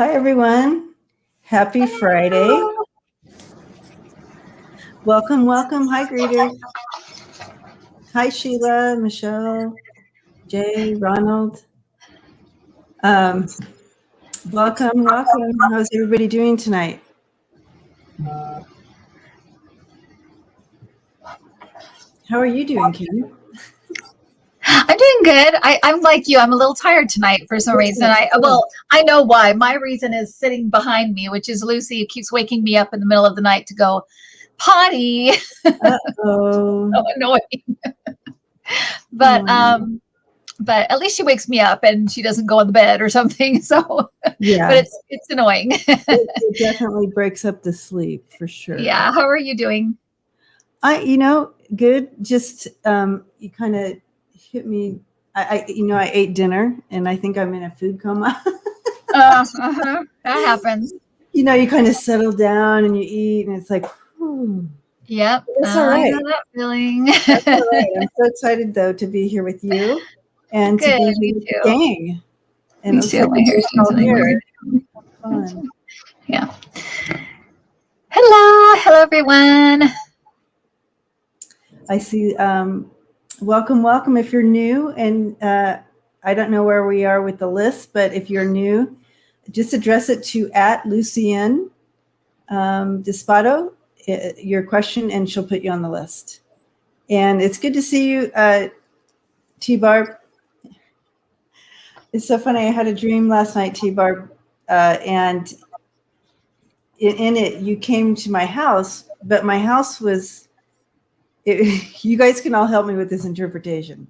Hi, everyone. Happy Friday. Welcome, welcome. Hi, greeters. Hi, Sheila, Michelle, Jay, Ronald. Welcome, welcome. How's everybody doing tonight? How are you doing, Kim? I'm doing good. I'm like you. I'm a little tired tonight for some reason. I know why. My reason is sitting behind me, which is Lucy, who keeps waking me up in the middle of the night to go potty. Uh-oh. So annoying. But at least she wakes me up and she doesn't go in the bed or something. So yeah, but it's annoying. It definitely breaks up the sleep for sure. Yeah. How are you doing? Good. Just you kind of hit me. I ate dinner and I think I'm in a food coma. That happens. You kind of settle down and you eat and it's like, Yep. That's all right. I know that feeling. That's all right. I'm so excited though to be here with you and to be here with the gang. And me too. My hair's doing something weird. Fun. Yeah. Hello everyone. I see. Welcome. If you're new, and I don't know where we are with the list, but if you're new, just address it to @Lucien Dispato, your question, and she'll put you on the list. And it's good to see you, T-Barb. It's so funny. I had a dream last night, T-Barb, and in it, you came to my house, but my house was... you guys can all help me with this interpretation.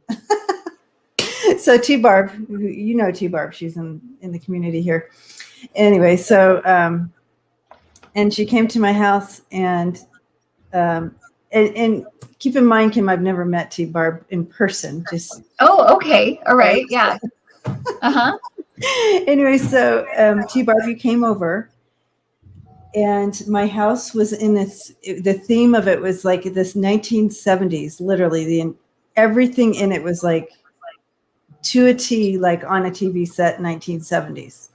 So T-Barb, you know T-Barb, she's in the community here. Anyway, so and she came to my house and keep in mind, Kim, I've never met T-Barb in person. Just okay, all right, yeah. Anyway, so T-Barb, you came over. And my house was in this, the theme of it was like this 1970s, literally everything in it was like to a T, like on a TV set, 1970s.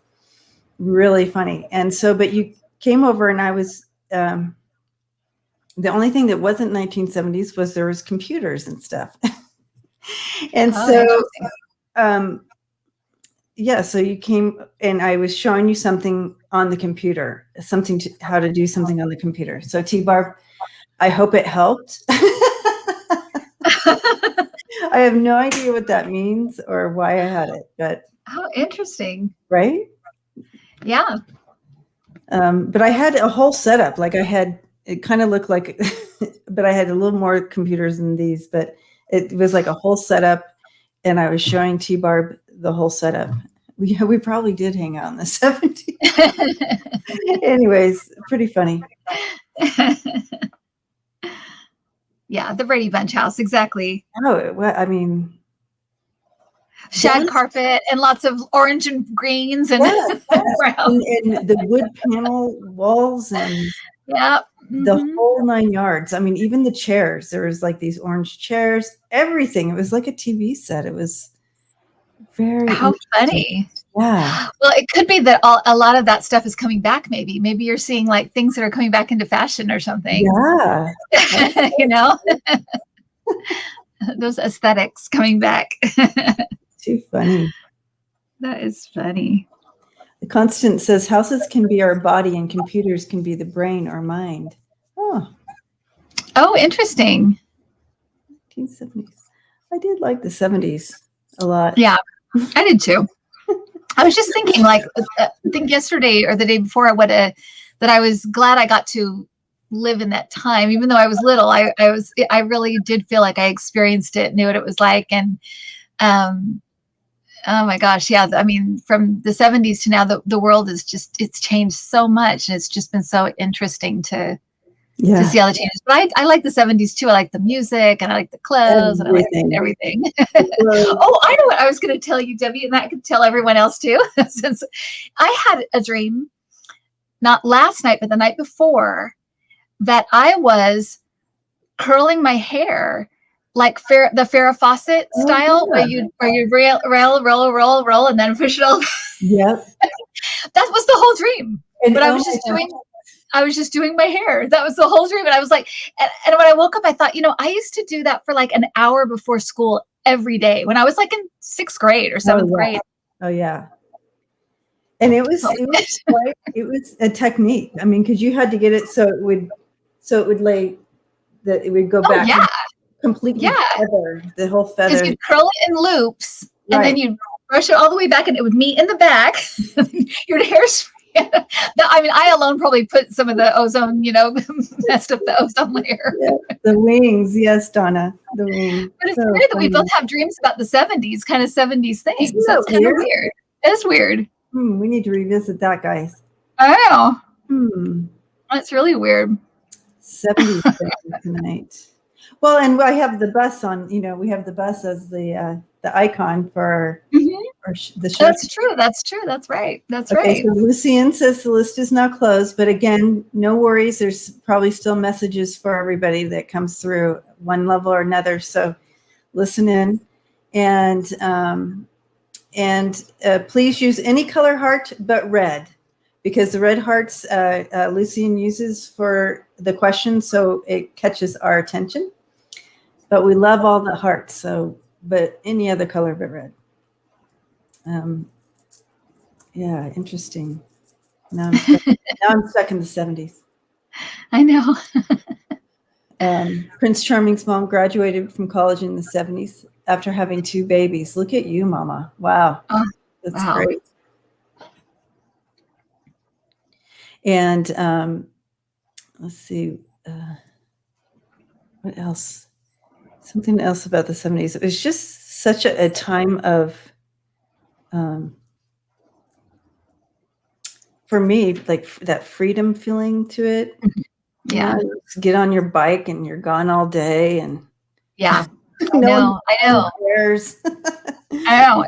Really funny. And so, but you came over and I was, the only thing that wasn't 1970s was there was computers and stuff. And so you came and I was showing you something on the computer, how to do something on the computer. So T-Barb, I hope it helped. I have no idea what that means or why I had it, but how interesting, right? Yeah. But I had a whole setup. Like it kind of looked like, but I had a little more computers than these, but it was like a whole setup. And I was showing T-Barb the whole setup. We probably did hang out in the 70s. Anyways, pretty funny. Yeah, the Brady Bunch house, exactly. Oh, I mean, shag carpet and lots of orange and greens and brown. And the wood panel walls and the whole 9 yards. I mean, even the chairs, there was like these orange chairs, everything. It was like a TV set. It was very funny. Yeah. Well, it could be that a lot of that stuff is coming back. Maybe you're seeing like things that are coming back into fashion or something. Yeah. Those aesthetics coming back. Too funny. That is funny. The Constant says houses can be our body and computers can be the brain or mind. Oh, interesting. 1970s. I did like the 70s a lot. Yeah, I did too. I was just thinking, like, I think yesterday or the day before, that I was glad I got to live in that time, even though I was little. I really did feel like I experienced it, knew what it was like, and oh my gosh, yeah. I mean, from the 70s to now, the world is it's changed so much, and it's just been so interesting to see all the changes. But I like the 70s too. I like the music and I like the clothes and I like everything. Oh, I know what I was going to tell you, Debbie, and I could tell everyone else too. Since I had a dream, not last night, but the night before, that I was curling my hair like the Farrah Fawcett style, where you roll, and then push it all. Yep. that was the whole dream. And But I was just doing my hair. That was the whole dream. And I was like, and when I woke up, I thought, I used to do that for like an hour before school every day when I was like in 6th grade or 7th grade. Oh yeah. And it was a technique. I mean, because you had to get it so it would lay that it would go back completely feathered, the whole feather. Because you'd curl it in loops and then you'd brush it all the way back and it would meet in the back. Your hair's I mean, I alone probably put some of the ozone, messed up the ozone layer. Yeah, the wings. Yes, Donna, the wings. But it's weird that we both have dreams about the 70s, kind of 70s things. That's kind of weird. It's weird. We need to revisit that, guys. I know. That's really weird. 70s tonight. Well, and I have the bus on, we have the bus as the icon for the show. That's true. That's right. Okay, so Lucian says the list is now closed, but again, no worries. There's probably still messages for everybody that comes through one level or another. So listen in, and please use any color heart but red, because the red hearts Lucian uses for the question, so it catches our attention. But we love all the hearts, but any other color but red. Yeah, interesting. Now I'm stuck in the 70s. I know. Prince Charming's mom graduated from college in the 70s after having 2 babies. Look at you, Mama. Wow. That's great. And let's see. What else? Something else about the 70s. It was just such a time of, for me, like that freedom feeling to it. Yeah. Get on your bike and you're gone all day. And yeah, I know. I know.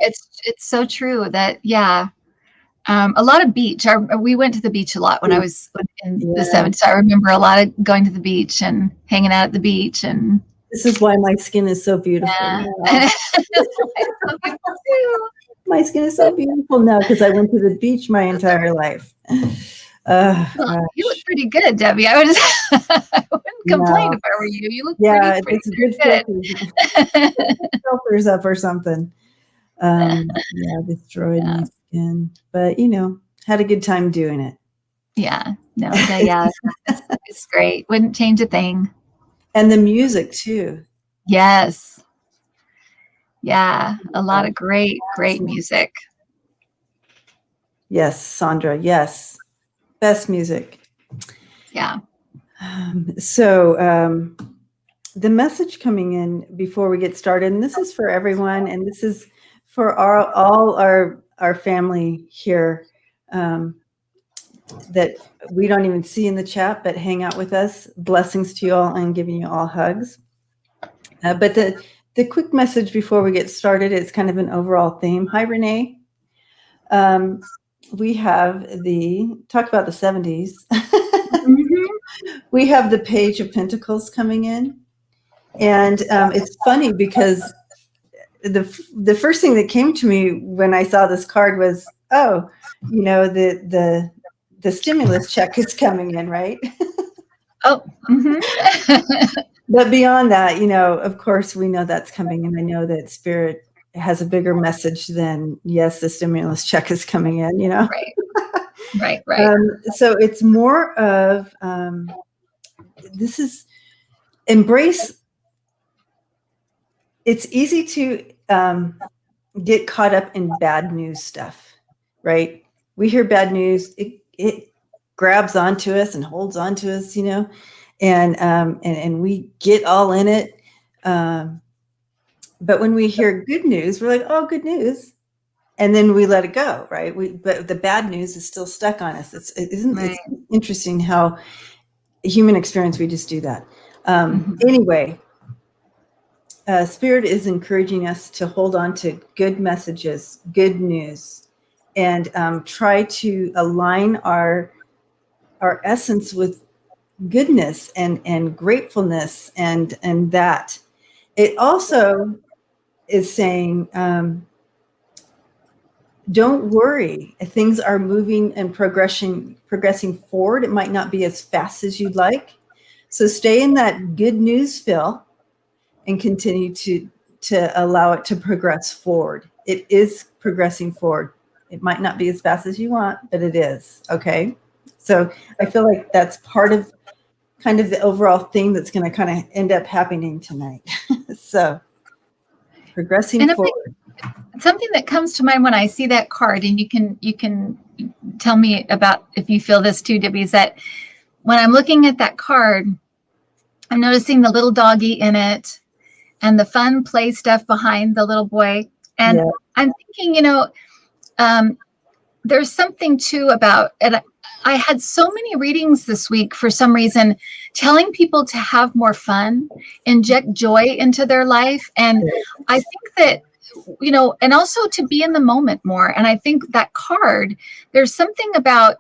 It's so true that, a lot of beach. We went to the beach a lot when I was in the 70s. I remember a lot of going to the beach and hanging out at the beach. And this is why my skin is so beautiful. Yeah. My skin is so beautiful now because I went to the beach my entire life. You look pretty good, Debbie. I wouldn't complain if I were you. You look pretty good. Filters up or something. Destroyed my skin, but had a good time doing it. Yeah, no, it's great. Wouldn't change a thing. And the music too. Yes. Yeah, a lot of great music. Yes, Sandra. Yes, best music. Yeah. So the message coming in before we get started, and this is for everyone, and this is for all our family here that we don't even see in the chat, but hang out with us. Blessings to you all and giving you all hugs. But the quick message before we get started is kind of an overall theme. Hi, Renee. We have talk about the 70s. We have the Page of Pentacles coming in. And it's funny because the first thing that came to me when I saw this card was, the stimulus check is coming in, right? Oh. But beyond that, of course, we know that's coming, and I know that Spirit has a bigger message than, yes, the stimulus check is coming in, Right. So it's more of this is embrace. It's easy to get caught up in bad news stuff, right? We hear bad news, it grabs onto us and holds onto us, and we get all in it. But when we hear good news, we're like, oh, good news. And then we let it go, right? But the bad news is still stuck on us. It's interesting how human experience, we just do that. Anyway, Spirit is encouraging us to hold on to good messages, good news, and try to align our essence with goodness and gratefulness and that. It also is saying don't worry. Things are moving and progressing forward. It might not be as fast as you'd like. So stay in that good news, Phil, and continue to allow it to progress forward. It is progressing forward. It might not be as fast as you want, but it is. Okay. So I feel like that's part of kind of the overall thing that's going to kind of end up happening tonight. So progressing forward. Something that comes to mind when I see that card, and you can tell me about if you feel this too, Debbie, is that when I'm looking at that card, I'm noticing the little doggy in it and the fun play stuff behind the little boy. And I'm thinking, there's something too about, and I had so many readings this week for some reason, telling people to have more fun, inject joy into their life. And I think that, and also to be in the moment more. And I think that card, there's something about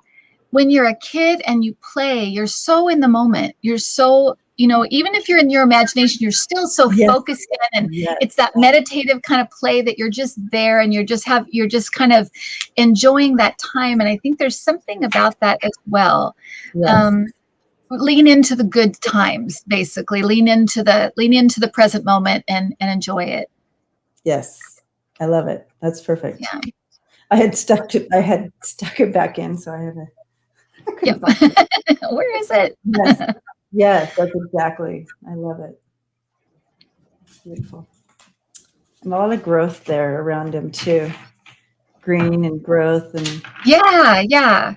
when you're a kid and you play, you're so in the moment. You're so, even if you're in your imagination, you're still so focused in, and it's that meditative kind of play that you're just there and you're just kind of enjoying that time. And I think there's something about that as well. Lean into the good times, basically. Lean into the present moment and enjoy it. Yes. I love it. That's perfect. Yeah. I had stuck it back in, so I had to. Yep. Where is it? Yes, that's exactly. I love it. Beautiful. And a lot of growth there around him too. Green and growth and. Yeah.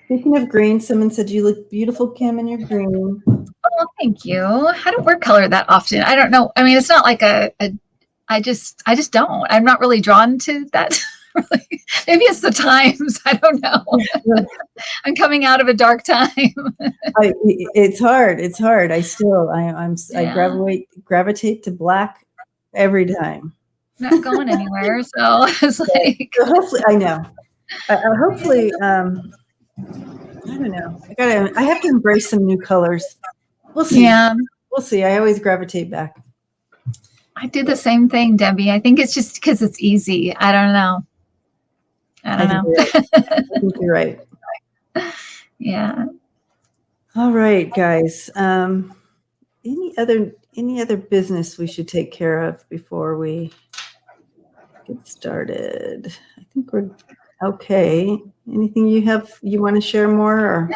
Speaking of green, someone said you look beautiful, Kim, in your green. Oh, thank you. I don't wear color that often. I don't know. I mean, it's not like I just don't. I'm not really drawn to that. Really. Maybe it's the times. I don't know. I'm coming out of a dark time. It's hard. I gravitate to black every time. Not going anywhere. So it's like. So hopefully, I know. Hopefully, I don't know. I have to embrace some new colors. We'll see. Yeah. We'll see. I always gravitate back. I do the same thing, Debbie. I think it's just because it's easy. I don't know. I think you're right. Yeah. All right, guys. Any other business we should take care of before we get started? I think we're okay. Anything you want to share more? Or?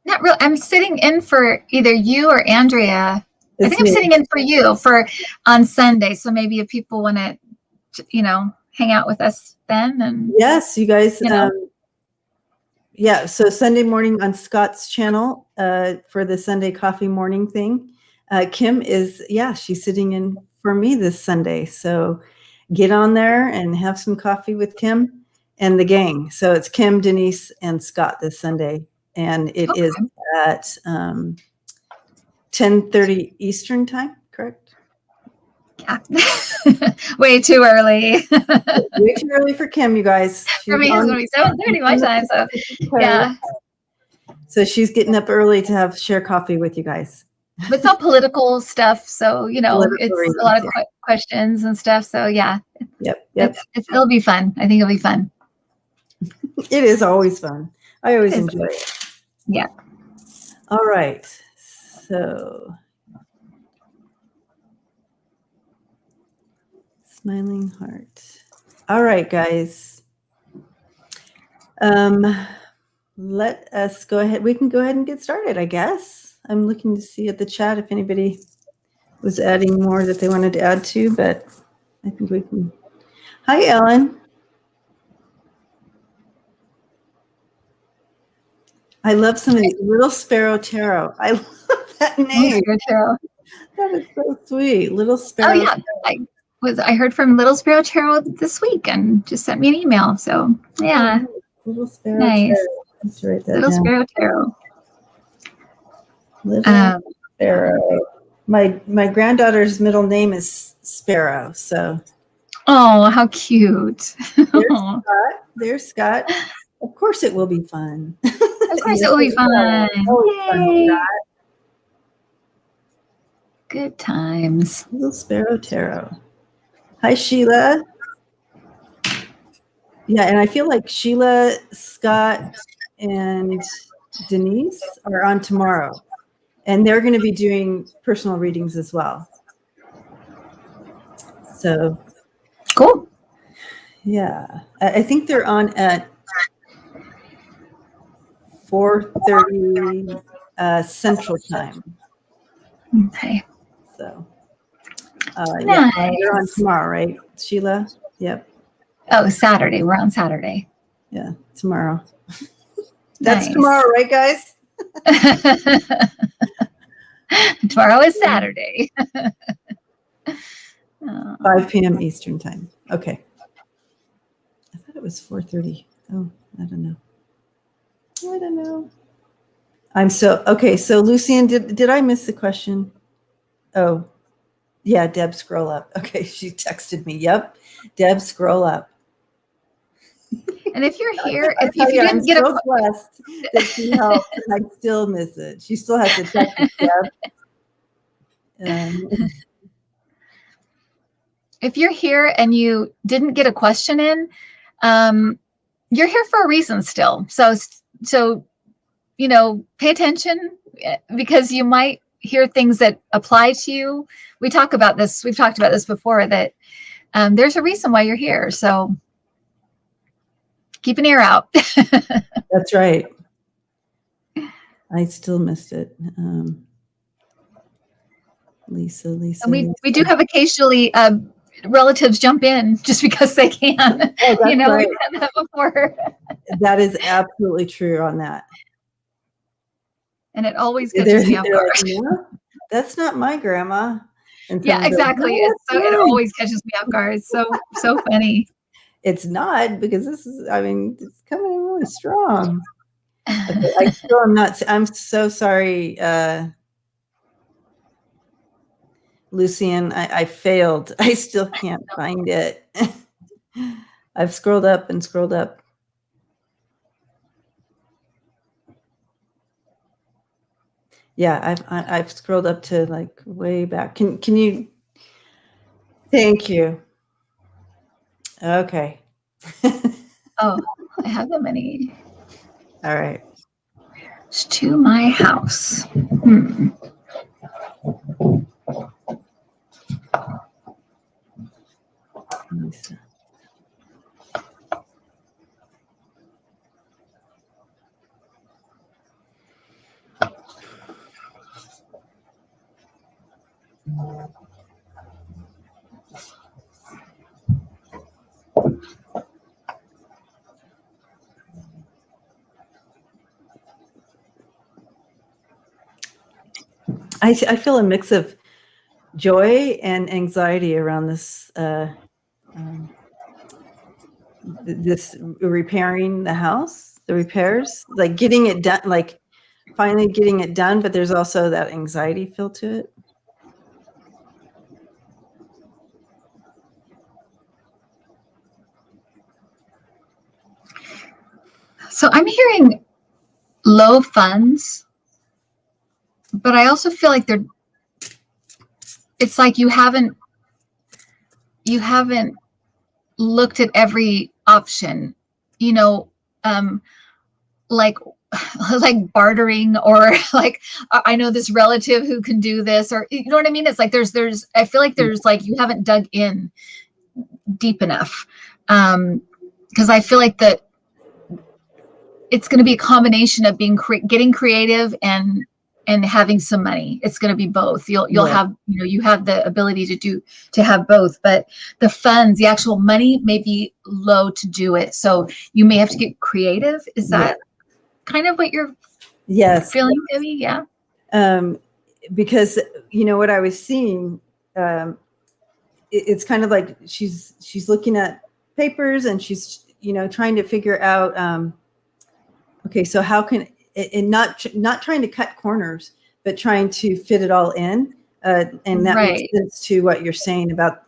Not really. I'm sitting in for either you or Andrea. I think I'm sitting in for you on Sunday. So maybe if people want to, hang out with us then. And yes, you guys. So Sunday morning on Scott's channel for the Sunday coffee morning thing. Kim she's sitting in for me this Sunday. So get on there and have some coffee with Kim and the gang. So it's Kim, Denise, and Scott this Sunday. And it is at 10:30 Eastern time, correct? Yeah. Way too early. Way too early for Kim, you guys. For me, it's going to be 7:30 my time. So, yeah. So she's getting up early to share coffee with you guys. But it's all political stuff. So, it's a lot of questions and stuff. So, yeah. Yep. It'll be fun. I think it'll be fun. It is always fun. I always enjoy it. Yeah. All right. So, smiling heart. All right, guys. Let us go ahead. We can go ahead and get started, I guess. I'm looking to see at the chat if anybody was adding more that they wanted to add to, but I think we can. Hi, Ellen. I love some of these. Little Sparrow Tarot. I love that name. Tarot. That is so sweet. Little Sparrow. Oh, yeah. I heard from Little Sparrow Tarot this week and just sent me an email. So, yeah. Little Sparrow Tarot. Let's write that Little down. Sparrow Tarot. Little Sparrow. My granddaughter's middle name is Sparrow. So. Oh, how cute. There's Scott. Of course it will be fun. Of course it will be fun. Yay. Good times. Little Sparrow Tarot. Hi, Sheila. Yeah, and I feel like Sheila, Scott, and Denise are on tomorrow, and they're going to be doing personal readings as well. So cool. Yeah, I think they're on at 4:30 Central Time. Okay. So nice. Yeah, you're on tomorrow, right, Sheila? Yep. Oh, Saturday. We're on Saturday. Yeah, tomorrow. That's nice. Tomorrow, right, guys? Tomorrow is Saturday. 5 p.m. Eastern Time. Okay. I thought it was 4:30. Oh, I don't know. Okay. So Lucian, did I miss the question? Oh, yeah. Deb, scroll up. Okay, she texted me. Yep, Deb, scroll up. And if you're here, if you didn't get so blessed that she helped, and I still miss it. She still has to text me, Deb. If you're here and you didn't get a question in, you're here for a reason still. So pay attention, because you might hear things that apply to you. We've talked about this before, that there's a reason why you're here. So keep an ear out. That's right. I still missed it. Lisa. And we do have occasionally relatives jump in just because they can. Oh, that's right. We've had that before. That is absolutely true on that. And it always catches me off guard. No, that's not my grandma. And yeah, exactly. It always catches me off guard. So funny. It's not, because it's coming in really strong. Okay, I still am not. I'm so sorry, Lucian. I failed. I still can't find it. I've scrolled up and scrolled up. Yeah, I've scrolled up to like way back. Can you? Thank you. Okay. Oh, I have that many. All right. It's to my house. I feel a mix of joy and anxiety around this this repairing the house, the repairs, like getting it done, like finally getting it done, but there's also that anxiety feel to it. So I'm hearing low funds, but I also feel like it's like you haven't looked at every option, like bartering, or like, I know this relative who can do this, or you know what I mean? It's like I feel like there's like, you haven't dug in deep enough. Because I feel like that it's going to be a combination of getting creative and having some money. It's going to be both. You'll have, you have the ability to have both, but the funds, the actual money may be low to do it. So you may have to get creative. Is that kind of what you're feeling, Debbie? Yeah. Because what I was seeing, it's kind of like she's looking at papers, and she's, trying to figure out, okay, so how can, and not trying to cut corners, but trying to fit it all in. And that makes sense to what you're saying about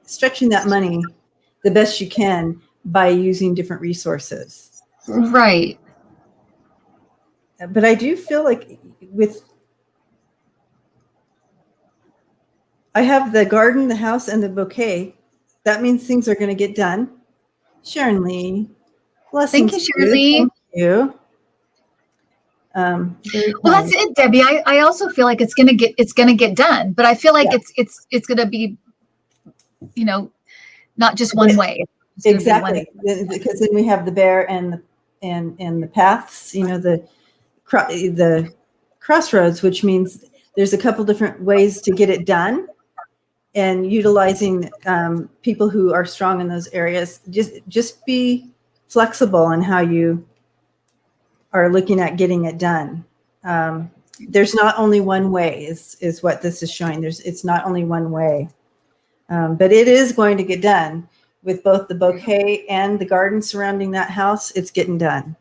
stretching that money the best you can by using different resources. Right. But I do feel like I have the garden, the house, and the bouquet. That means things are going to get done. Sharon Lee. Thank Blessings you, to you. Shirley. Thank you. Very Well, kind. that's it, Debbie. I also feel like it's gonna get done, but I feel like it's gonna be, not just one way. It's gonna be Exactly, because then we have the bear and the paths. The crossroads, which means there's a couple different ways to get it done, and utilizing people who are strong in those areas. Just be flexible in how you are looking at getting it done. There's not only one way is what this is showing. It's not only one way, but it is going to get done with both the bouquet and the garden surrounding that house. It's getting done.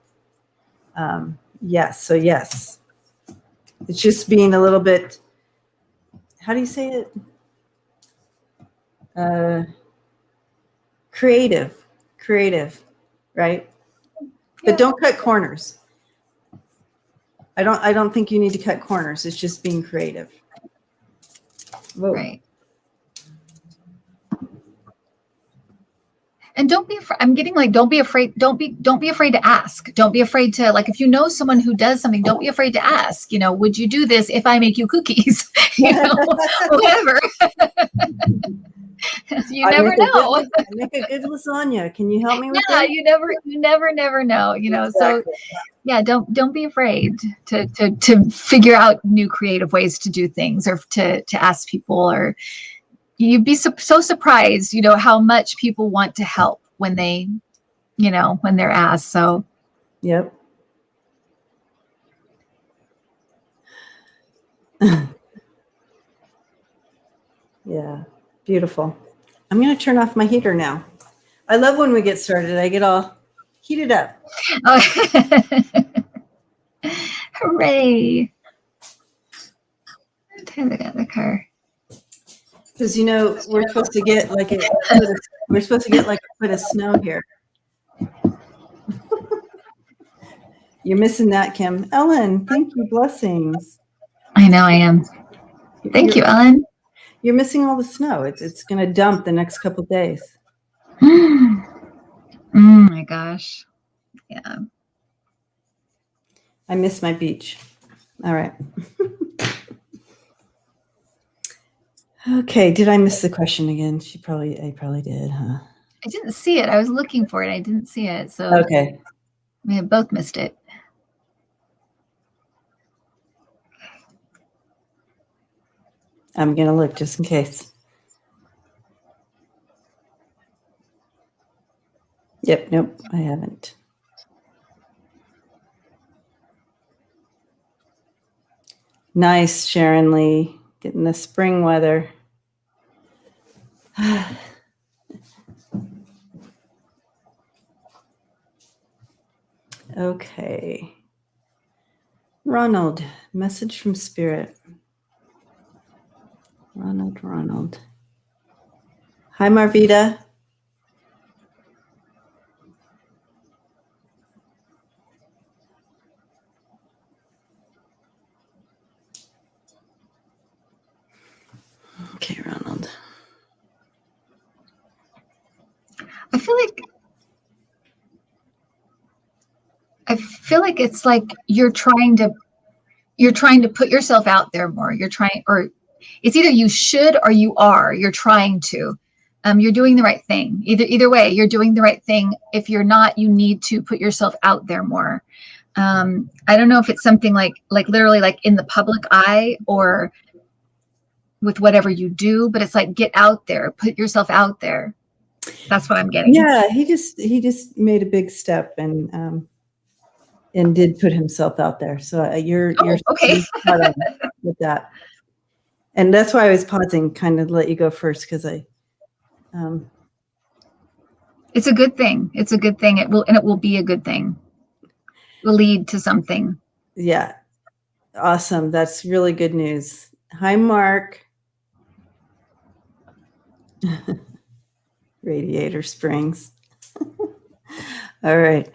Yes. So yes, it's just being a little bit, how do you say it? Creative, right? But don't cut corners. I don't think you need to cut corners. It's just being creative. Whoa. Right. And don't be afraid. I'm getting like, don't be afraid. Don't be afraid to ask. Don't be afraid to, like, if you know someone who does something, don't be afraid to ask, would you do this if I make you cookies? Whatever. You never know. I make a good lasagna. Can you help me with Yeah, that? you never know, Exactly. So yeah, don't be afraid to figure out new creative ways to do things, or to ask people, or you'd be so surprised, how much people want to help when they, when they're asked. So Yep. Yeah, beautiful. I'm going to turn off my heater now. I love when we get started. I get all heated up. Hooray. What time I got in the car? Because we're supposed to get like a foot of snow here. You're missing that, Kim. Ellen, thank you. Blessings. I know I am. Thank you, Ellen. You're missing all the snow. It's going to dump the next couple of days. Oh my gosh. Yeah. I miss my beach. All right. Okay. Did I miss the question again? I probably did, huh? I didn't see it. I was looking for it. I didn't see it. So okay. We have both missed it. I'm going to look just in case. Yep. Nope. I haven't. Nice, Sharon Lee. Getting the spring weather. Okay. Ronald, message from Spirit. Ronald. Hi, Marvita. Okay, Ronald. I feel like it's like you're trying to put yourself out there more. Or it's either you should or you are. You're trying to. You're doing the right thing. Either way, you're doing the right thing. If you're not, you need to put yourself out there more. I don't know if it's something like literally like in the public eye or with whatever you do, but it's like get out there, put yourself out there. That's what I'm getting. Yeah, he just made a big step and did put himself out there. So you're okay with that. And that's why I was pausing, kind of let you go first, because it's a good thing. It's a good thing. It will be a good thing. It will lead to something. Yeah. Awesome. That's really good news. Hi, Mark. Radiator Springs. All right.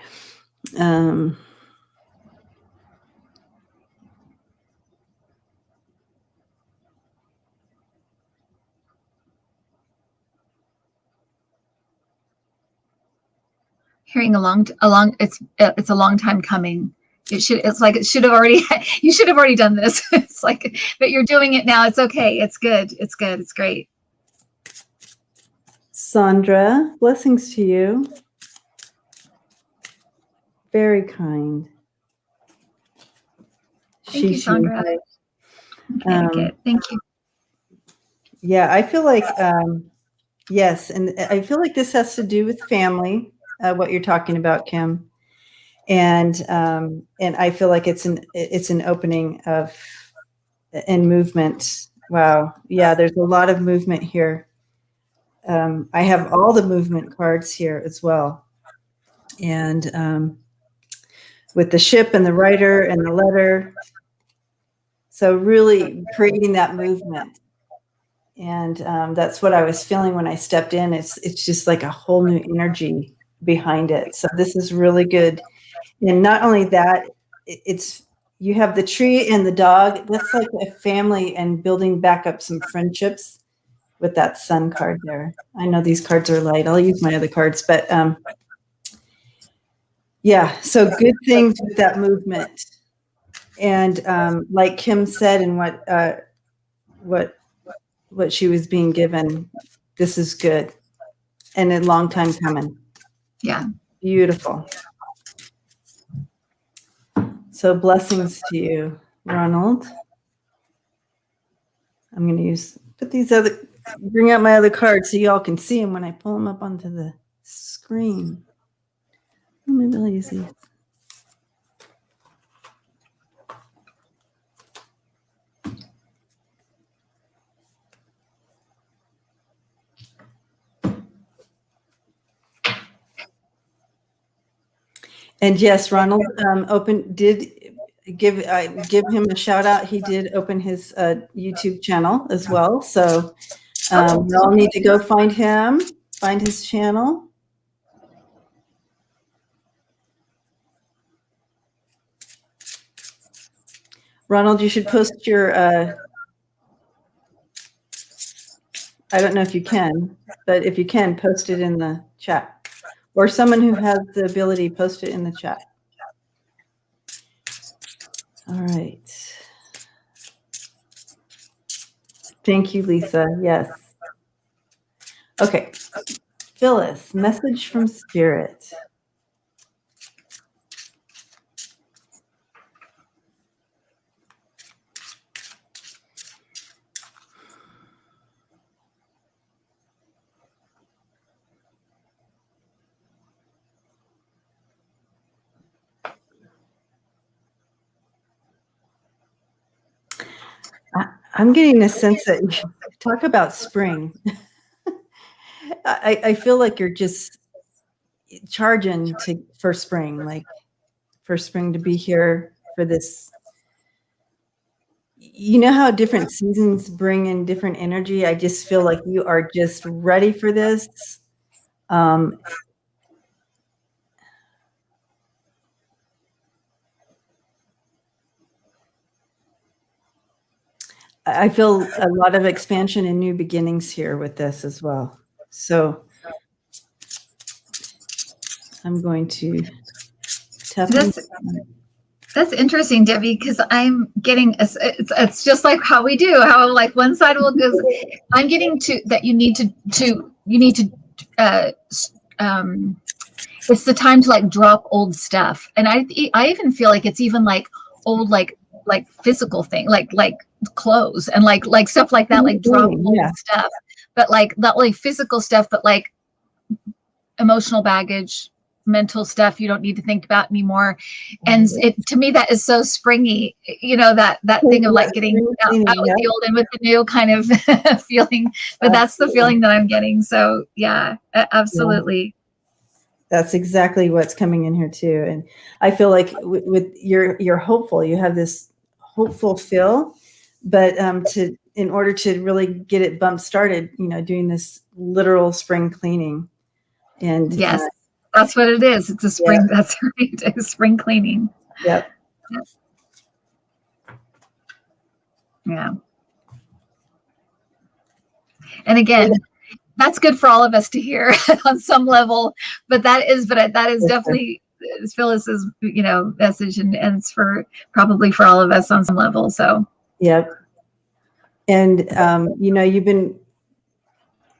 hearing it's a long time coming. It's like it should have already, you should have already done this. It's like, but you're doing it now. It's okay. It's good. It's good. It's great. Sandra, blessings to you. Very kind. Thank you, Sandra. Okay, thank you. Yeah, I feel like, yes. And I feel like this has to do with family, what you're talking about, Kim. And I feel like it's an opening of and movement. Wow. Yeah, there's a lot of movement here. I have all the movement cards here as well. And with the ship and the rider and the letter. So really creating that movement. And that's what I was feeling when I stepped in. It's just like a whole new energy behind it. So this is really good. And not only that, it's you have the tree and the dog. That's like a family and building back up some friendships with that sun card there. I know these cards are light. I'll use my other cards, but yeah. So good things with that movement. And like Kim said, and what she was being given, this is good, and a long time coming. Yeah. Beautiful. So blessings to you, Ronald. I'm going to bring out my other cards so y'all can see them when I pull them up onto the screen. Maybe I'll use these. And yes, Ronald did give him a shout out. He did open his YouTube channel as well. So we all need to go find him, find his channel. Ronald, you should post your, I don't know if you can, but if you can, post it in the chat. Or someone who has the ability, post it in the chat. All right. Thank you, Lisa. Yes. Okay. Phyllis, message from Spirit. I'm getting a sense that you talk about spring. I feel like you're just charging for spring, like for spring to be here for this. You know how different seasons bring in different energy? I just feel like you are just ready for this. I feel a lot of expansion and new beginnings here with this as well. So I'm going to tap. That's interesting, Debbie, because I'm getting it's just like how we do, how like one side will go. I'm getting to that you need to it's the time to like drop old stuff, and I even feel like it's even like old like physical thing like clothes and like stuff like that, like drop old stuff, but like not like physical stuff, but like emotional baggage, mental stuff you don't need to think about anymore. And it to me that is so springy, you know, that thing of like getting out with the old and with the new kind of feeling, but that's the feeling that I'm getting. So yeah, absolutely. That's exactly what's coming in here too. And I feel like with you're hopeful, you have this hopeful feel, but in order to really get it bump started, you know, doing this literal spring cleaning. And yes, that's what it is. It's a spring. Yeah. That's right. It's spring cleaning. Yep. Yeah. And again, that's good for all of us to hear on some level. But that is definitely Phyllis's, message, and it's probably for all of us on some level. So. Yep. And,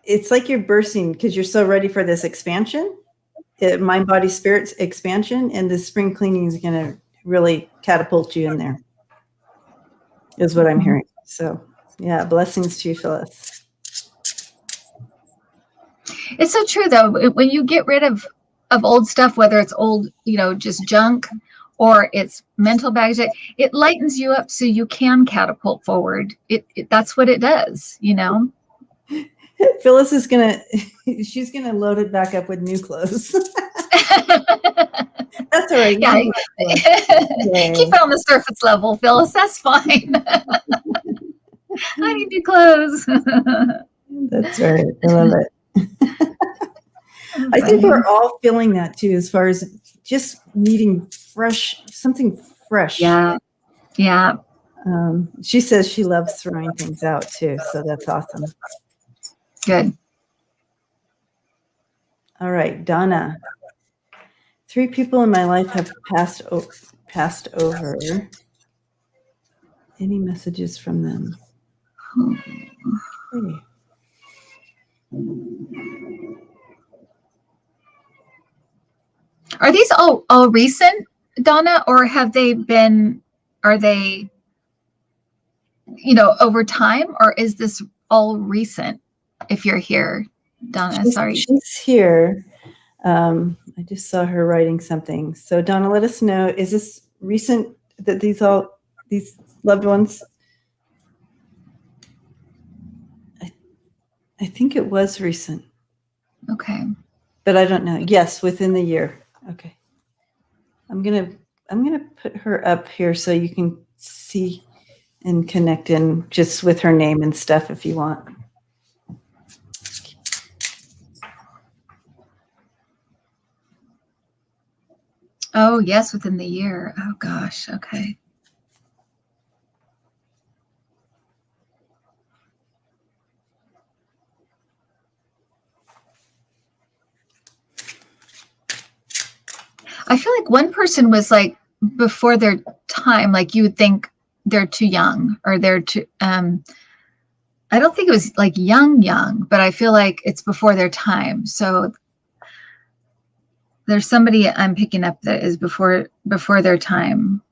it's like you're bursting because you're so ready for this expansion, mind, body, spirit expansion. And the spring cleaning is going to really catapult you in there, is what I'm hearing. So, yeah, blessings to you, Phyllis. It's so true, though. When you get rid of old stuff, whether it's old, just junk, or it's mental baggage, it lightens you up so you can catapult forward. That's what it does, Phyllis is she's gonna load it back up with new clothes. That's all right. Yeah. Keep it on the surface level, Phyllis. That's fine. I need new clothes. That's right. I love it. I think we're all feeling that too, as far as just needing something fresh. Yeah. Yeah. She says she loves throwing things out too. So that's awesome. Good. All right, Donna. 3 people in my life have passed over. Any messages from them? Okay. Are these all recent, Donna, or are they, over time, or is this all recent? If you're here, Donna, sorry. She's here. I just saw her writing something. So Donna, let us know. Is this recent that these loved ones? I think it was recent. Okay. But I don't know. Yes, within the year. Okay. I'm gonna put her up here so you can see and connect in just with her name and stuff if you want. Oh, yes, within the year. Oh, gosh. Okay. I feel like one person was like before their time, like you would think they're too young or they're too, I don't think it was like young, but I feel like it's before their time. So there's somebody I'm picking up that is before their time,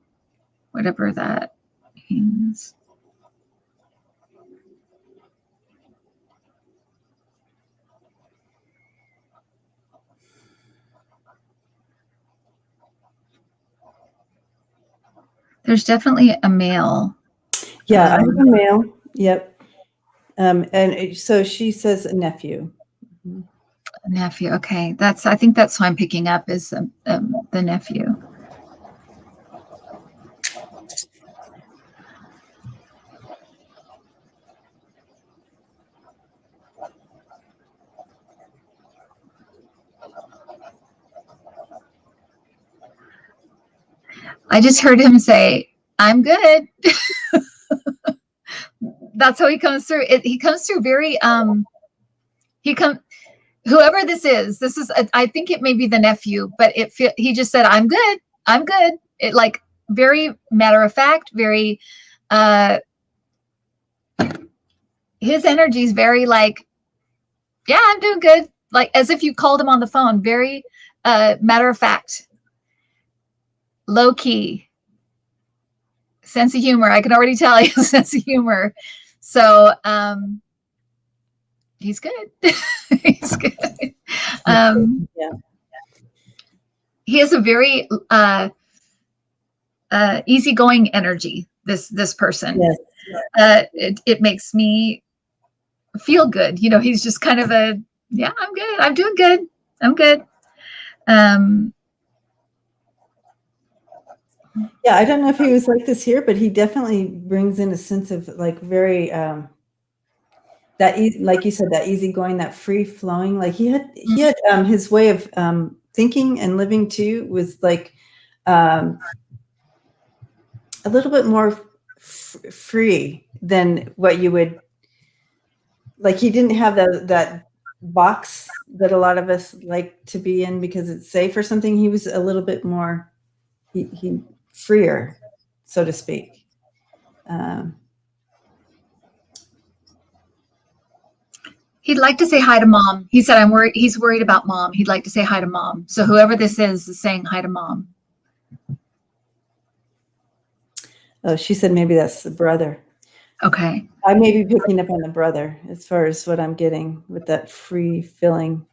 whatever that means. There's definitely a male. Yeah, I have a male. Yep. And so she says a nephew. Mm-hmm. A nephew. Okay. I think that's who I'm picking up is the nephew. I just heard him say, "I'm good." That's how he comes through. He comes through very, whoever this is, I think it may be the nephew, but he just said, "I'm good. I'm good." It like very matter of fact, very, his energy is very like, "Yeah, I'm doing good." Like as if you called him on the phone, very, matter of fact, low key. Sense of humor. I can already tell you sense of humor. So he's good. He's good. Yeah. He has a very easygoing energy. This person. Yes. It makes me feel good. He's just kind of I'm good. I'm doing good. I'm good. Yeah, I don't know if he was like this here, but he definitely brings in a sense of like very like you said, that easygoing, that free flowing. Like he had his way of thinking and living too was like a little bit more free than what you would like. He didn't have that box that a lot of us like to be in because it's safe or something. He was a little bit more he freer, so to speak. He'd like to say hi to mom. He said, I'm worried. He's worried about mom. He'd like to say hi to mom. So whoever this is saying hi to mom. Oh, she said maybe that's the brother. Okay. I may be picking up on the brother as far as what I'm getting with that free feeling.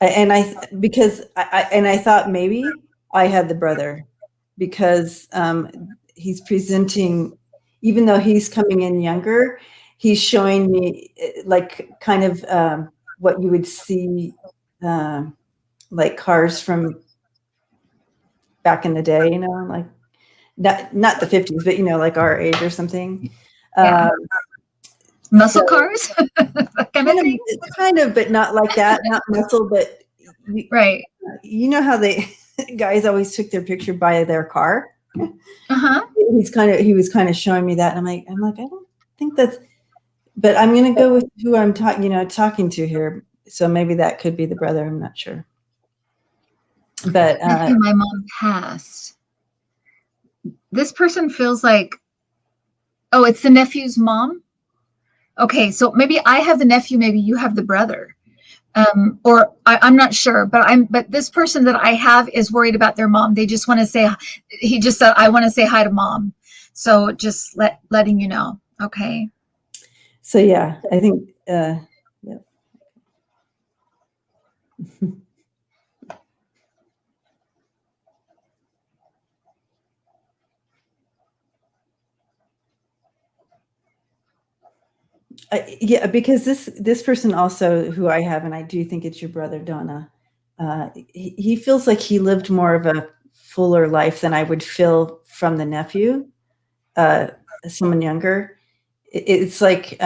Because I thought maybe I had the brother because he's presenting, even though he's coming in younger, he's showing me like kind of what you would see like cars from back in the day, you know, like not the 50s, but, you know, like our age or something. Yeah. Muscle cars? That kind of thing? Kind of, but not like that, not muscle, but right. You know how guys always took their picture by their car? Uh-huh. He was kind of showing me that, and I'm like, I don't think that's, but I'm going to go with who I'm talking to here. So maybe that could be the brother. I'm not sure. But my mom passed. This person feels like, oh, it's the nephew's mom. Okay, so maybe I have the nephew, maybe you have the brother. Or I'm not sure, but this person that I have is worried about their mom. They just want to say, he just said, I want to say hi to mom. So just letting you know. Okay. So yeah, I think, yeah. Yeah, because this person also who I have, and I do think it's your brother, Donna, he feels like he lived more of a fuller life than I would feel from the nephew, someone younger. It's like,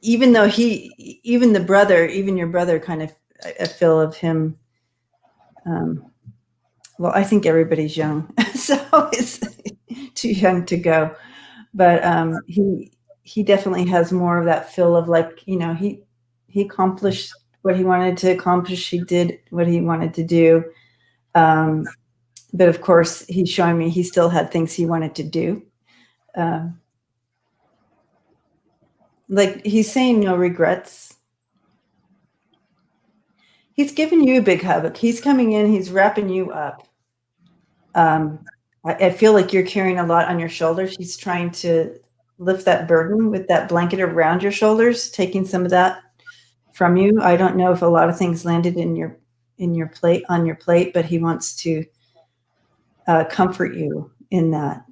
even though even your brother kind of, I feel of him, well, I think everybody's young, so it's too young to go. But he definitely has more of that feel of like, you know, he accomplished what he wanted to accomplish. He did what he wanted to do. But of course, he's showing me he still had things he wanted to do. Like he's saying no regrets. He's giving you a big hug. He's coming in, he's wrapping you up. I feel like you're carrying a lot on your shoulders. He's trying to lift that burden with that blanket around your shoulders, taking some of that from you. I don't know if a lot of things landed on your plate, but he wants to comfort you in that.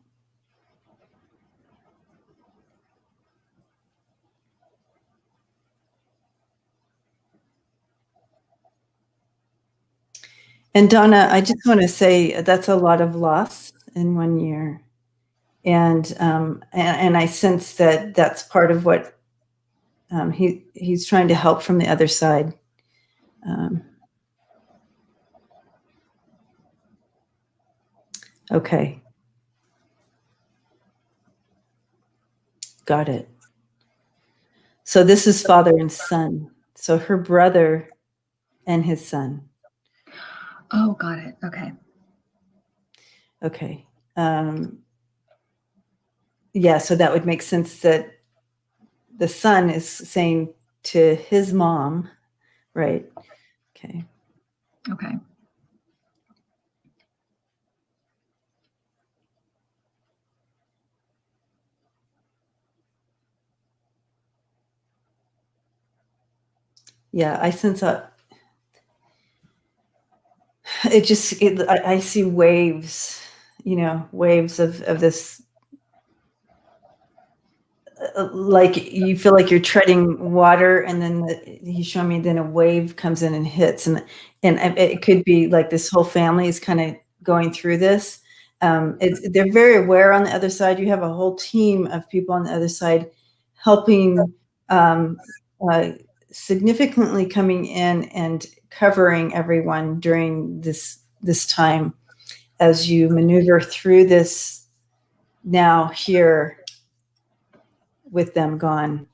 And Donna, I just want to say that's a lot of loss in 1 year. And I sense that that's part of what he's trying to help from the other side. Okay. Got it. So this is father and son. So her brother and his son. Oh, got it. Okay. Okay. Yeah, so that would make sense that the son is saying to his mom, right? Okay. Okay. Yeah, I sense that. I see waves, you know, waves of this, like you feel like you're treading water, and then he's showing me then a wave comes in and hits, and it could be like this whole family is kind of going through this. They're very aware on the other side. You have a whole team of people on the other side helping, significantly coming in and covering everyone during this time as you maneuver through this now here with them gone,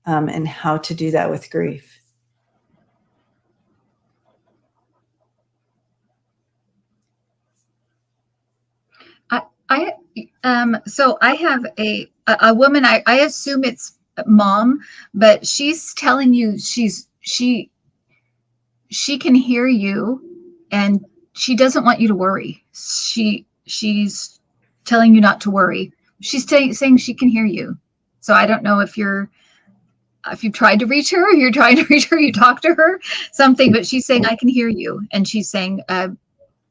and how to do that with grief. So I have a woman, I assume it's mom, but she's telling you she can hear you, and she doesn't want you to worry. She's telling you not to worry. She's saying she can hear you. So I don't know if you've tried to reach her, you're trying to reach her, you talk to her, something, but she's saying, I can hear you. And she's saying,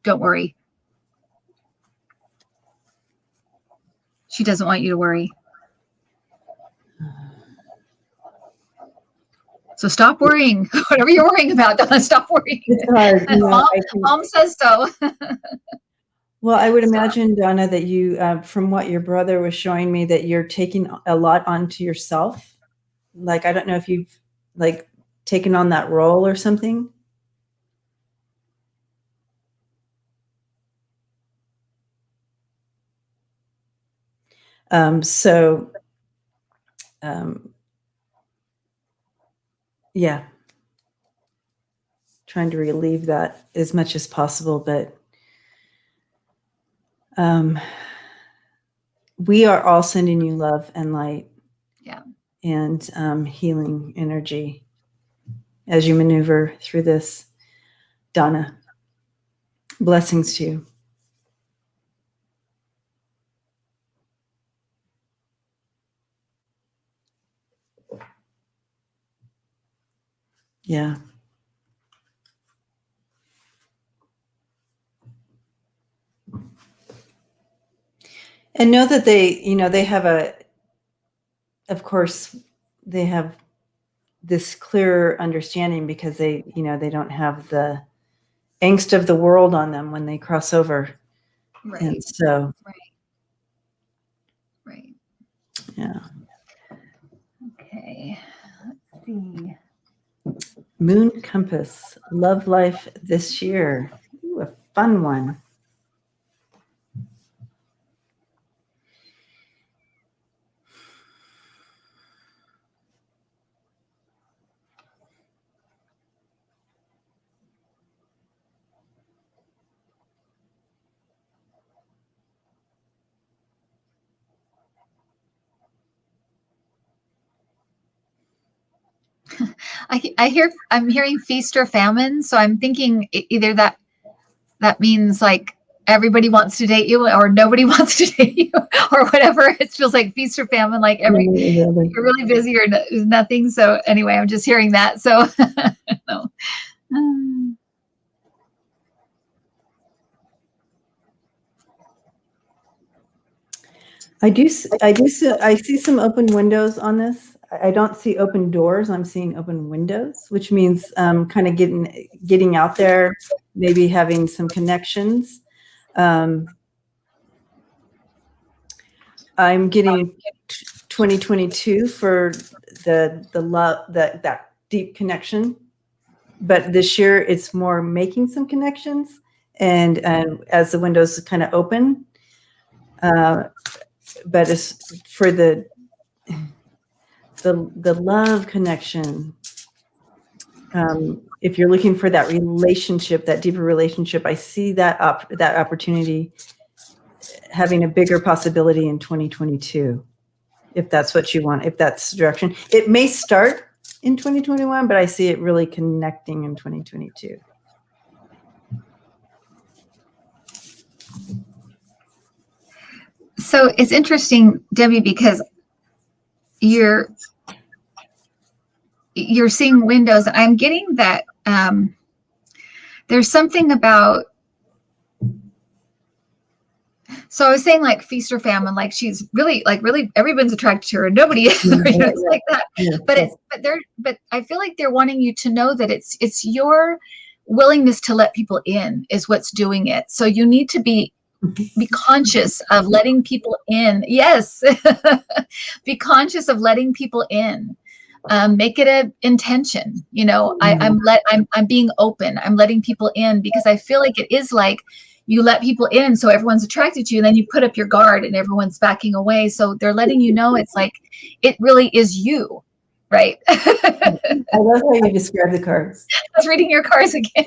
don't worry. She doesn't want you to worry. So stop worrying. Whatever you're worrying about, Donna, stop worrying. It's hard. Mom says so. Well, I would imagine, Donna, that you, from what your brother was showing me, that you're taking a lot onto yourself. Like, I don't know if you've like taken on that role or something. Yeah, trying to relieve that as much as possible, but we are all sending you love and light, and healing energy as you maneuver through this. Donna, blessings to you. Yeah. And know that they have of course, they have this clearer understanding because they don't have the angst of the world on them when they cross over. Right. And so. Right. Yeah. Okay. Let's see. Moon Compass, love life this year. Ooh, a fun one. I'm hearing feast or famine. So I'm thinking either that means like everybody wants to date you or nobody wants to date you or whatever. It feels like feast or famine, like you're really busy or nothing. So anyway, I'm just hearing that. So no. I see some open windows on this. I don't see open doors. I'm seeing open windows, which means kind of getting out there, maybe having some connections. I'm getting 2022 for the love, that deep connection. But this year it's more making some connections, and as the windows kind of open. But it's for the love connection. If you're looking for that relationship, that deeper relationship, I see that opportunity having a bigger possibility in 2022. If that's what you want, if that's the direction, it may start in 2021, but I see it really connecting in 2022. So it's interesting, Debbie, because you're seeing windows. I'm getting that there's something about. So I was saying like feast or famine, like she's really everyone's attracted to her. Nobody is it's like that. Yeah. But I feel like they're wanting you to know that it's your willingness to let people in is what's doing it. So you need to be conscious of letting people in. Yes. Be conscious of letting people in. Make it an intention. I'm being open. I'm letting people in because I feel like it is like you let people in, so everyone's attracted to you, and then you put up your guard and everyone's backing away. So they're letting you know it's like it really is you, right? I love how you describe the cards. I was reading your cards again.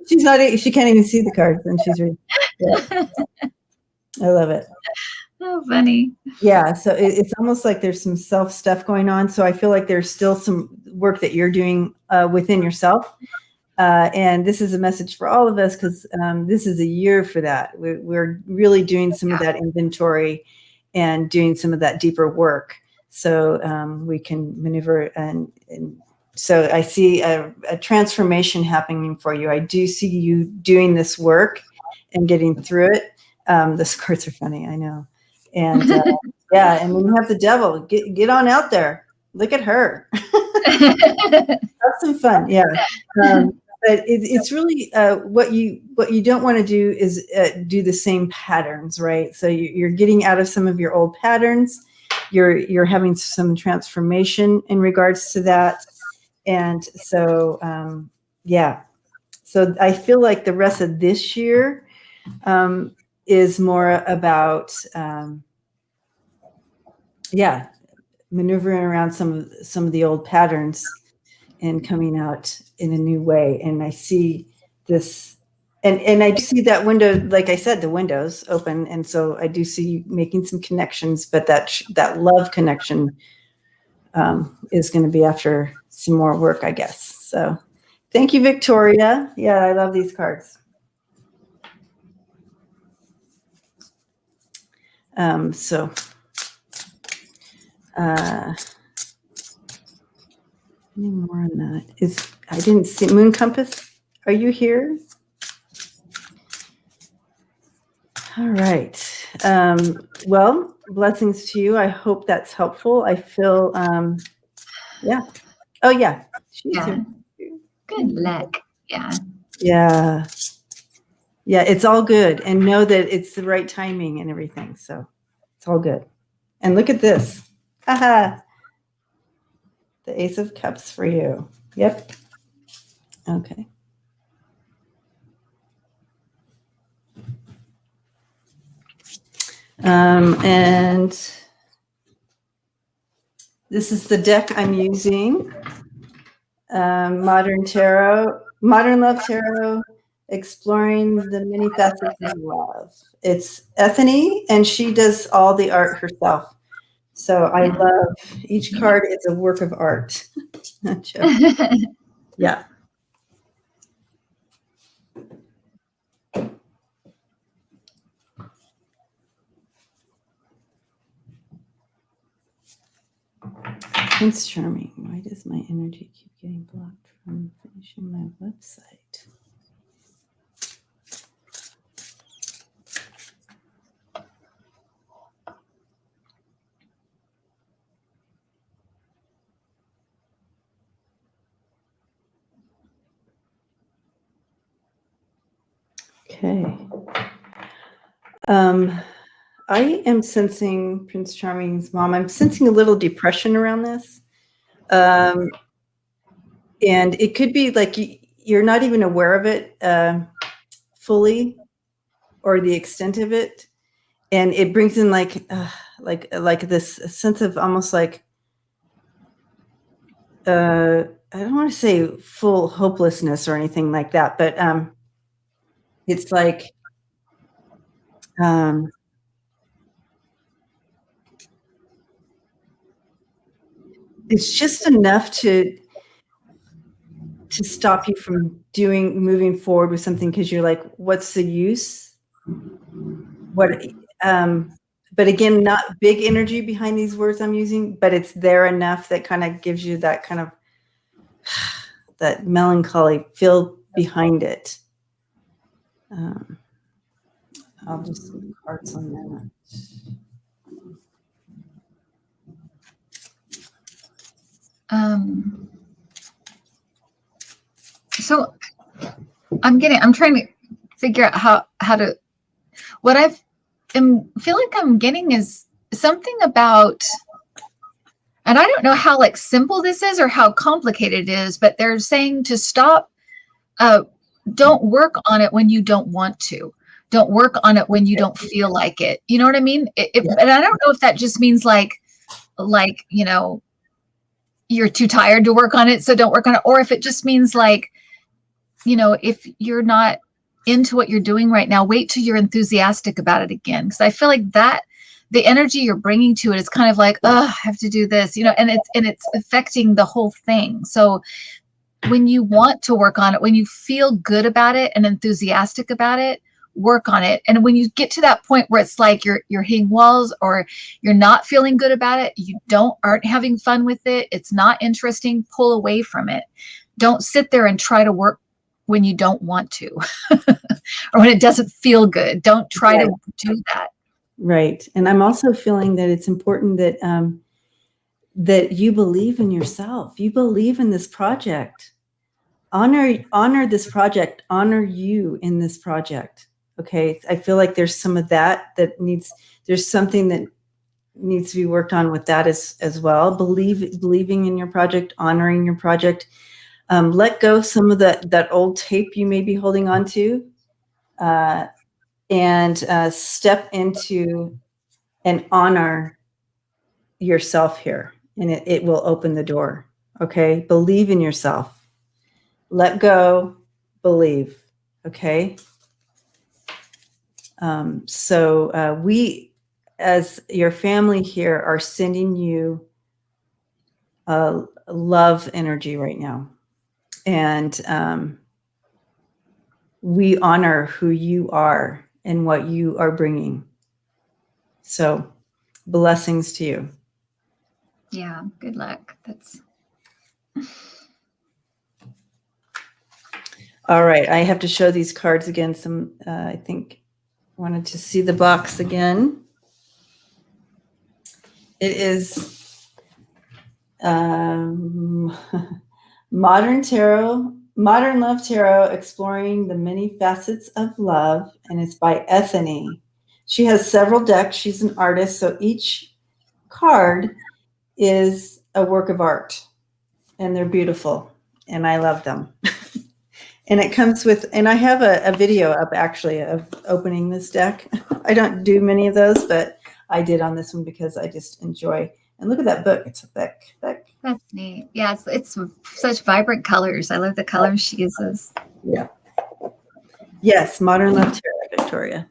She can't even see the cards, and she's reading. Yeah. I love it. Oh, funny. Yeah. So it's almost like there's some self stuff going on. So I feel like there's still some work that you're doing within yourself. And this is a message for all of us because this is a year for that. We're really doing some of that inventory and doing some of that deeper work. So we can maneuver. And so I see a transformation happening for you. I do see you doing this work and getting through it. The skirts are funny, I know. And yeah, and then you have the devil. Get on out there. Look at her. Have some fun. Yeah. But it's really what you don't want to do is do the same patterns, right? So you're getting out of some of your old patterns. You're having some transformation in regards to that, and so yeah. So I feel like the rest of this year is more about yeah, maneuvering around some of the old patterns and coming out in a new way. And I see this, and I do see that window, like I said, the window's open. And so I do see you making some connections, but that love connection is going to be after some more work, I guess. So thank you, Victoria. Yeah, I love these cards. So any more on that? I didn't see Moon Compass. Are you here? All right. Well, blessings to you. I hope that's helpful. I feel, yeah. Oh, yeah. She's here. Good luck. Yeah. Yeah. Yeah. It's all good. And know that it's the right timing and everything. So it's all good. And look at this. Haha. The Ace of Cups for you. Yep. Okay. And this is the deck I'm using. Modern Love Tarot, exploring the many facets of love. It's Ethany, and she does all the art herself. So I love each card. It's a work of art. Yeah. Prince Charming. Why does my energy keep getting blocked from finishing my website? Okay. I am sensing Prince Charming's mom. I'm sensing a little depression around this. And it could be like you're not even aware of it fully or the extent of it. And it brings in like this sense of almost like, I don't want to say full hopelessness or anything like that, but it's like, it's just enough to stop you from moving forward with something because you're like, what's the use? But again, not big energy behind these words I'm using, but it's there enough that kind of gives you that kind of that melancholy feel behind it. I'll just see cards on that. So I'm trying to figure out how to, what feel like I'm getting is something about, and I don't know how like simple this is or how complicated it is, but they're saying to stop, don't work on it when you don't want to. Don't work on it when you don't feel like it. You know what I mean? And I don't know if that just means like, you know, you're too tired to work on it, so don't work on it. Or if it just means like, you know, if you're not into what you're doing right now, wait till you're enthusiastic about it again. Because I feel like that the energy you're bringing to it is kind of like, oh, I have to do this, you know, and it's affecting the whole thing. So when you want to work on it, when you feel good about it and enthusiastic about it, work on it. And when you get to that point where it's like you're hitting walls or you're not feeling good about it, you aren't having fun with it, it's not interesting, pull away from it. Don't sit there and try to work when you don't want to or when it doesn't feel good. Don't try to do that. Right. And I'm also feeling that it's important that that you believe in yourself. You believe in this project. Honor this project. Honor you in this project. Okay. I feel like there's some of that there's something that needs to be worked on with that as well. Believing in your project, honoring your project. Let go some of that old tape you may be holding on to, and step into and honor yourself here, and it will open the door. Okay. Believe in yourself. Let go, believe. Okay. So we, as your family here, are sending you love energy right now. And we honor who you are and what you are bringing. So blessings to you. Yeah. Good luck. That's. All right. I have to show these cards again. I think wanted to see the box again. It is Modern Love Tarot, Exploring the Many Facets of Love, and it's by Ethany. She has several decks. She's an artist, so each card is a work of art, and they're beautiful, and I love them. And it comes with, and I have a video up actually of opening this deck. I don't do many of those, but I did on this one because I just enjoy. And look at that book. It's a thick. That's neat. Yeah, it's such vibrant colors. I love the colors she uses. Yeah. Yes, Modern Love Tarot, Victoria.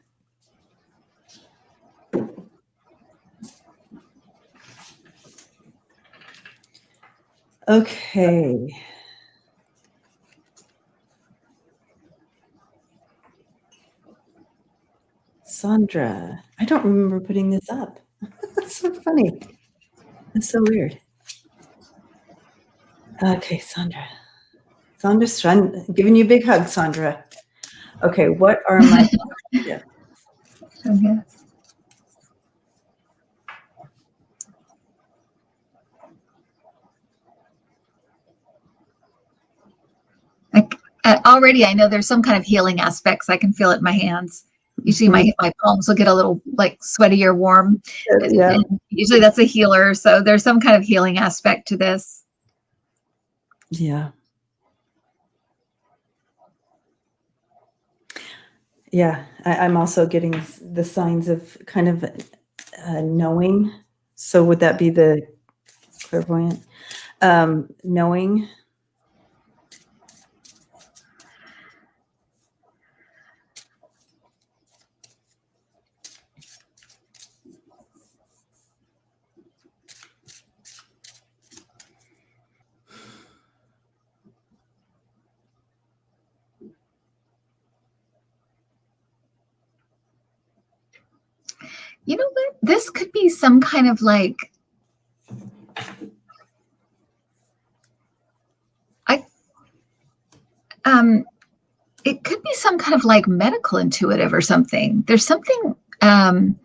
Okay. Sandra. I don't remember putting this up. That's so funny. That's so weird. Okay, Sandra. Sandra's giving you a big hug, Sandra. Okay, what are my yeah. Okay. Already, I know there's some kind of healing aspects. I can feel it in my hands. Usually my palms will get a little like sweaty or warm. Yeah. And usually that's a healer. So there's some kind of healing aspect to this. Yeah. Yeah. I'm also getting the signs of kind of knowing. So would that be the clairvoyant? Knowing. You know what? This could be some kind of like, it could be some kind of like medical intuitive or something. There's something, or,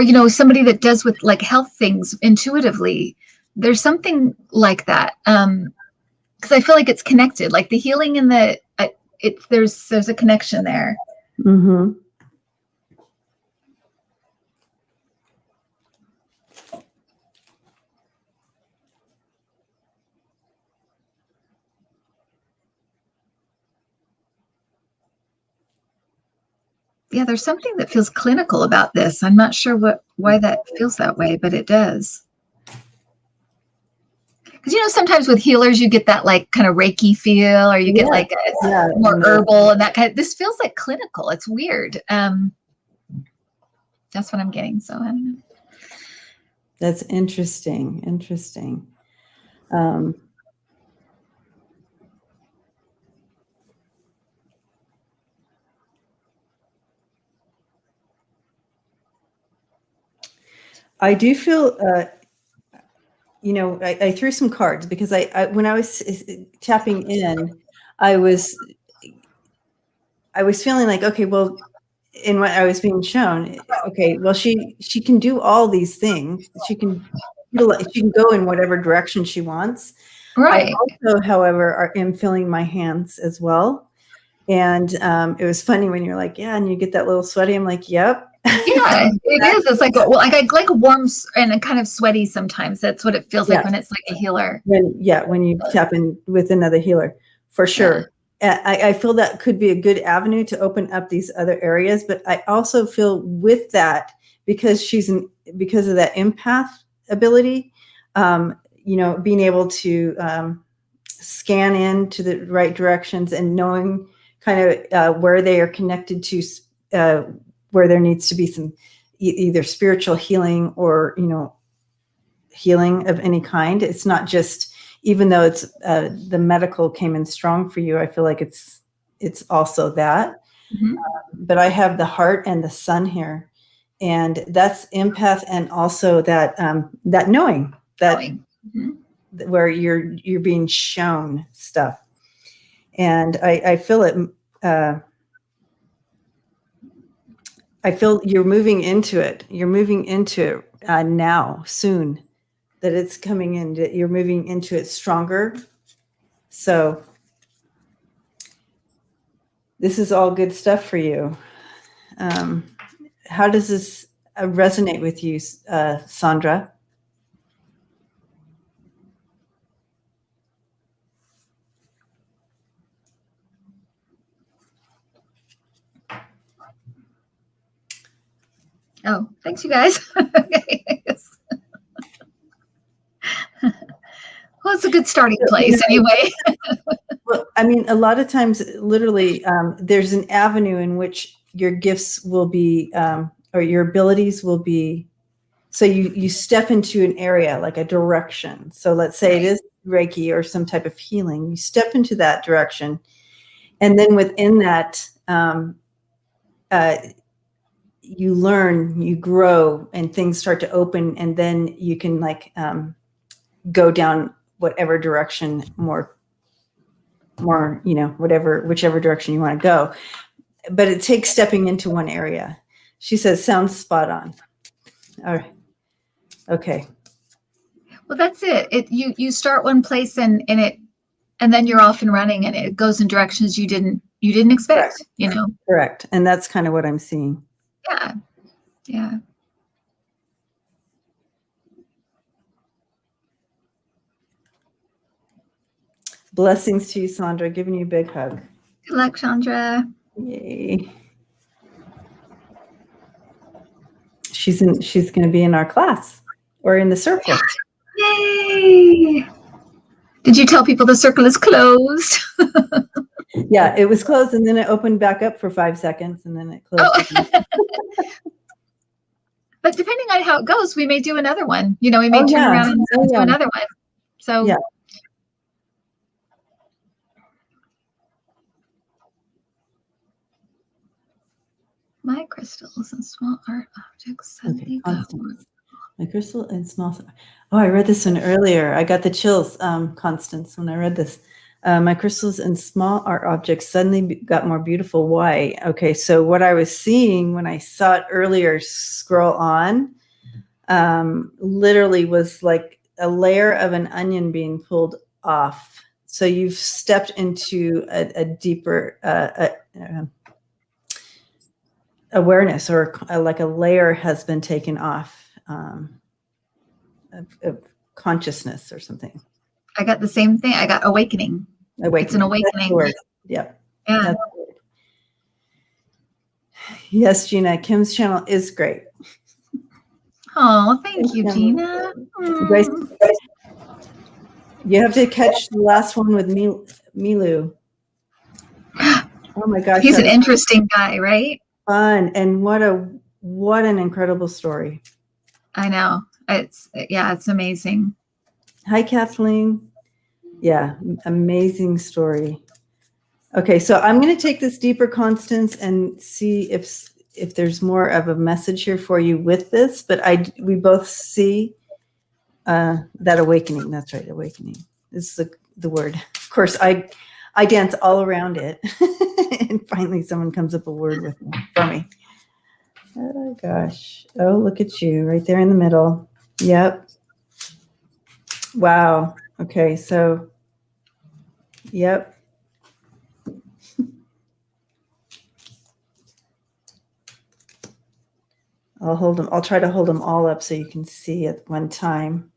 you know, somebody that does with like health things intuitively. There's something like that. Because I feel like it's connected, like the healing and there's a connection there. Mm-hmm. Yeah, there's something that feels clinical about this. I'm not sure why that feels that way, but it does. Because sometimes with healers you get that like kind of Reiki feel, or you get like a more herbal and that kind of. This feels like clinical. It's weird. That's what I'm getting. So I don't know. That's interesting. Interesting. I do feel, I threw some cards because I when I was tapping in, I was feeling like, okay, well, in what I was being shown, okay, well, she can do all these things. She can go in whatever direction she wants. Right. I also, however, am feeling my hands as well. And it was funny when you're like, yeah, and you get that little sweaty. I'm like, yep. Yeah, it is. It's like, well, like a warm and a kind of sweaty sometimes. That's what it feels like when it's like a healer. When you tap in with another healer, for sure. Yeah. I feel that could be a good avenue to open up these other areas. But I also feel with that, because because of that empath ability, being able to scan into the right directions and knowing kind of where they are connected to, where there needs to be some either spiritual healing or, healing of any kind. It's not just, even though it's the medical came in strong for you, I feel like it's also that. Mm-hmm. But I have the heart and the sun here, and that's empath, and also that that knowing that mm-hmm. where you're being shown stuff, and I feel it. I feel you're moving into it. You're moving into it now, soon. That it's coming in. That you're moving into it stronger. So this is all good stuff for you. How does this resonate with you, Sandra? Oh, thanks, you guys. Well, it's a good starting place anyway. Well, I mean, a lot of times, literally, there's an avenue in which your gifts will be, or your abilities will be. So you step into an area, like a direction. So let's say it is Reiki or some type of healing. You step into that direction, and then within that, you learn, you grow, and things start to open, and then you can go down whatever direction more, whichever direction you want to go. But it takes stepping into one area. She says, sounds spot on. All right. Okay. Well, that's it. You start one place and then you're off and running, and it goes in directions you didn't expect. Correct. Correct. And that's kind of what I'm seeing. Yeah. Yeah. Blessings to you, Sandra. Giving you a big hug. Good luck, Chandra. Yay. She's going to be in our class or in the circle. Yay. Did you tell people the circle is closed? Yeah, it was closed, and then it opened back up for 5 seconds, and then it closed. Oh. But depending on how it goes, we may do another one. We may turn around and do another one. So yeah. My crystals and small art objects suddenly got more. My crystal and small. Oh, I read this one earlier. I got the chills, Constance, when I read this. My crystals and small art objects suddenly got more beautiful. Why? Okay, so what I was seeing when I saw it earlier, scroll on, literally was like a layer of an onion being pulled off. So you've stepped into a deeper awareness, or like a layer has been taken off of consciousness or something. I got the same thing. I got awakening. It's an awakening. Yeah. Yeah. Yes, Gina. Kim's channel is great. Oh, thank you, Gina. You have to catch the last one with Milu. Oh my gosh. He's an interesting guy, right? Fun. And what an incredible story. I know. It's amazing. Hi, Kathleen. Yeah, amazing story. Okay, so I'm going to take this deeper, Constance, and see if there's more of a message here for you with this. But we both see that awakening. That's right, awakening is the word. Of course, I dance all around it, and finally someone comes up a word for me. Oh gosh! Oh, look at you right there in the middle. Yep. Wow. Okay, so yep. I'll try to hold them all up so you can see at one time,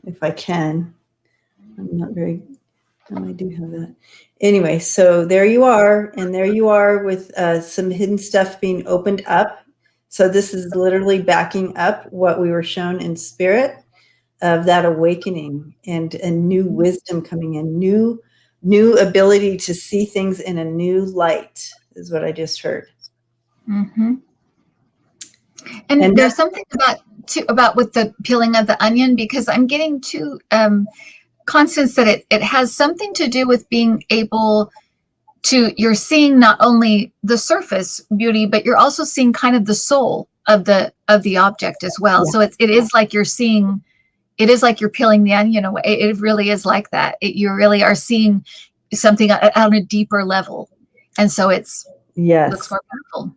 if I can. I'm not very, I do have that. Anyway, so there you are, and there you are with some hidden stuff being opened up. So this is literally backing up what we were shown in spirit of that awakening and a new wisdom coming in, new ability to see things in a new light is what I just heard. Mm-hmm. And there's something about with the peeling of the onion, because I'm getting to Constance that it has something to do with being able to, you're seeing not only the surface beauty, but you're also seeing kind of the soul of the object as well. Yeah. So it is like you're seeing, it is like you're peeling the onion away. It really is like that. You really are seeing something on a deeper level. And so looks more powerful.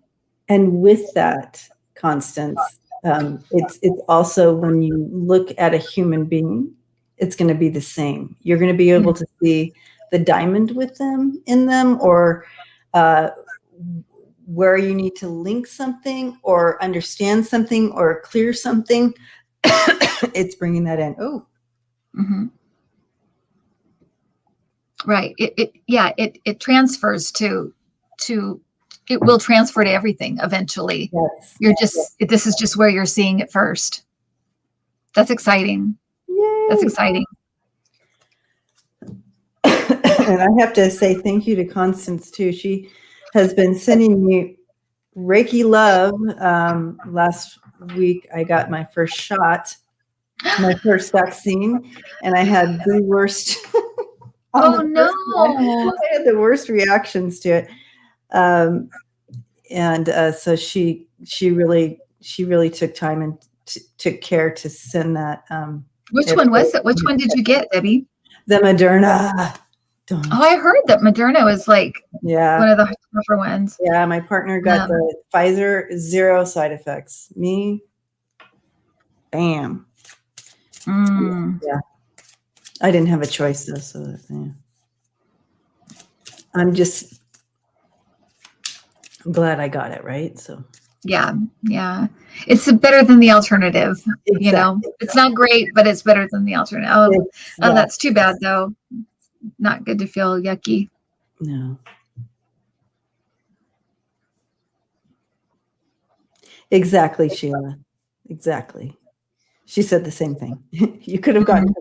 And with that, Constance, it's also when you look at a human being, it's going to be the same. You're going to be able to see the diamond in them, or where you need to link something or understand something or clear something. It's bringing that in. Oh, mm-hmm. Right. It transfers to. It will transfer to everything eventually. Yes. This is just where you're seeing it first. That's exciting. Yay. That's exciting. And I have to say thank you to Constance too. She has been sending me Reiki love. Last week I got my first shot, my first vaccine, and I had the worst. Oh no! I had the worst reactions to it. So she really took time and took care to send that. Which one was it? Which one did you get, Debbie? The Moderna. Oh, I heard that Moderna was like one of the tougher ones. Yeah, my partner got the Pfizer, 0 side effects. Me, bam. Yeah, I didn't have a choice though, so I'm glad I got it, right? So yeah, it's better than the alternative. Exactly. You know, it's not great, but it's better than the alternative. Oh, that's too bad though. Not good to feel yucky. No. Exactly, Sheila. Exactly. She said the same thing. You could have gotten.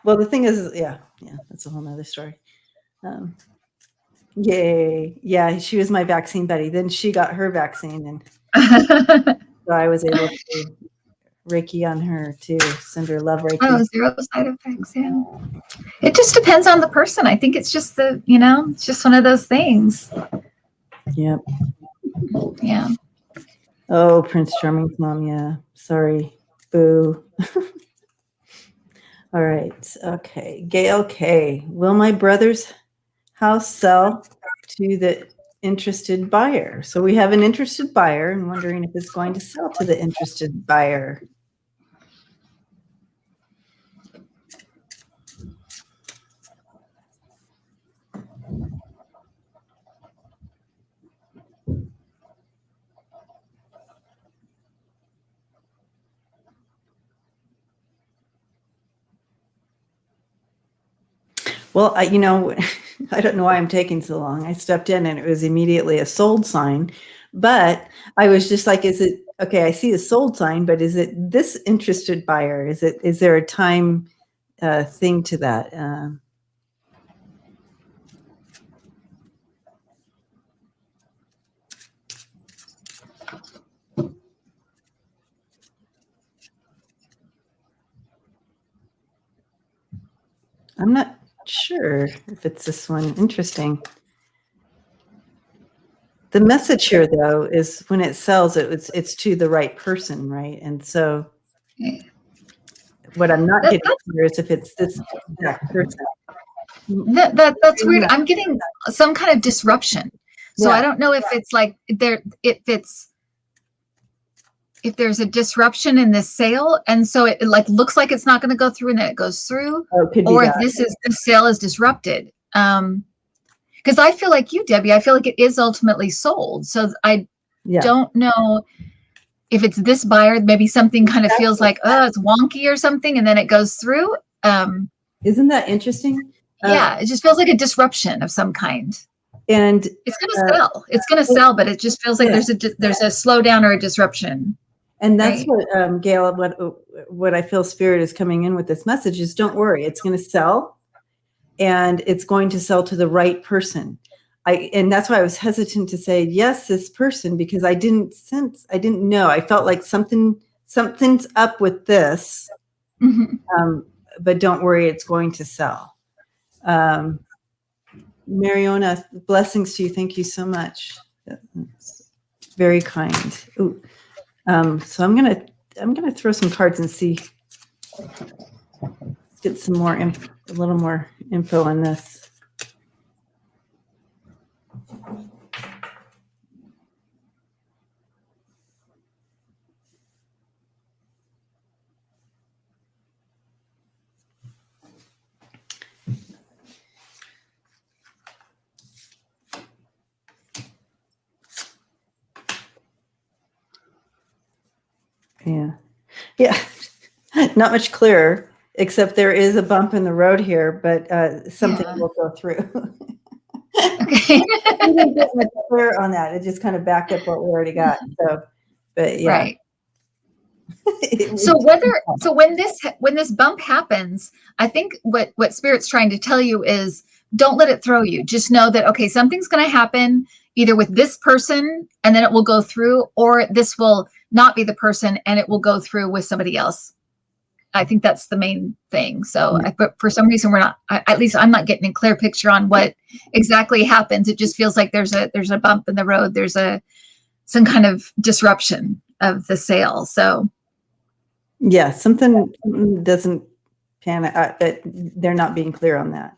Well, the thing is, yeah, that's a whole nother story. Yay. Yeah, she was my vaccine buddy. Then she got her vaccine, and so I was able to Reiki on her too. Send her love Reiki. Oh, 0 side effects, yeah. It just depends on the person. I think it's just it's just one of those things. Yep. Yeah. Oh, Prince Charming's mom, yeah. Sorry. Boo. All right. Okay. Gail K. Will my brother's house sell to the interested buyer? So we have an interested buyer and wondering if it's going to sell to the interested buyer. Well, I don't know why I'm taking so long. I stepped in and it was immediately a sold sign, but I was just like, is it okay? I see a sold sign, but is it this interested buyer? Is there a time thing to that. I'm not sure if it's this one. Interesting. The message here, though, is when it sells, it's to the right person, right? And so, what I'm not getting clear is if it's this exact person. That's weird. I'm getting some kind of disruption. So I don't know if it's like if there's a disruption in this sale, and so it like looks like it's not going to go through, and then it goes through, or if the sale is disrupted. Because I feel like you, Debbie, I feel like it is ultimately sold. So I don't know if it's this buyer. Maybe something kind of feels like, oh, it's wonky or something, and then it goes through. Isn't that interesting? Yeah, it just feels like a disruption of some kind. And it's going to sell. It's going to sell, but it just feels like there's a slowdown or a disruption. And that's what, Gail, what I feel Spirit is coming in with this message is, don't worry, it's going to sell, and it's going to sell to the right person. And that's why I was hesitant to say, yes, this person, because I didn't know. I felt like something's up with this, but don't worry, it's going to sell. Mariona, blessings to you. Thank you so much. That's very kind. Ooh. So I'm gonna throw some cards and see. Let's get some more a little more info on this. Yeah, not much clearer, except there is a bump in the road here, but something will go through. Okay. I didn't get much clear on that. It just kind of backed up what we already got. So, but yeah. Right. So when this bump happens, I think what Spirit's trying to tell you is, don't let it throw you. Just know that, okay, something's going to happen either with this person and then it will go through, or this will not be the person and it will go through with somebody else. I think that's the main thing. So, but for some reason, at least I'm not getting a clear picture on what exactly happens. It just feels like there's a bump in the road. There's some kind of disruption of the sale. So, yeah, something doesn't pan out, but they're not being clear on that.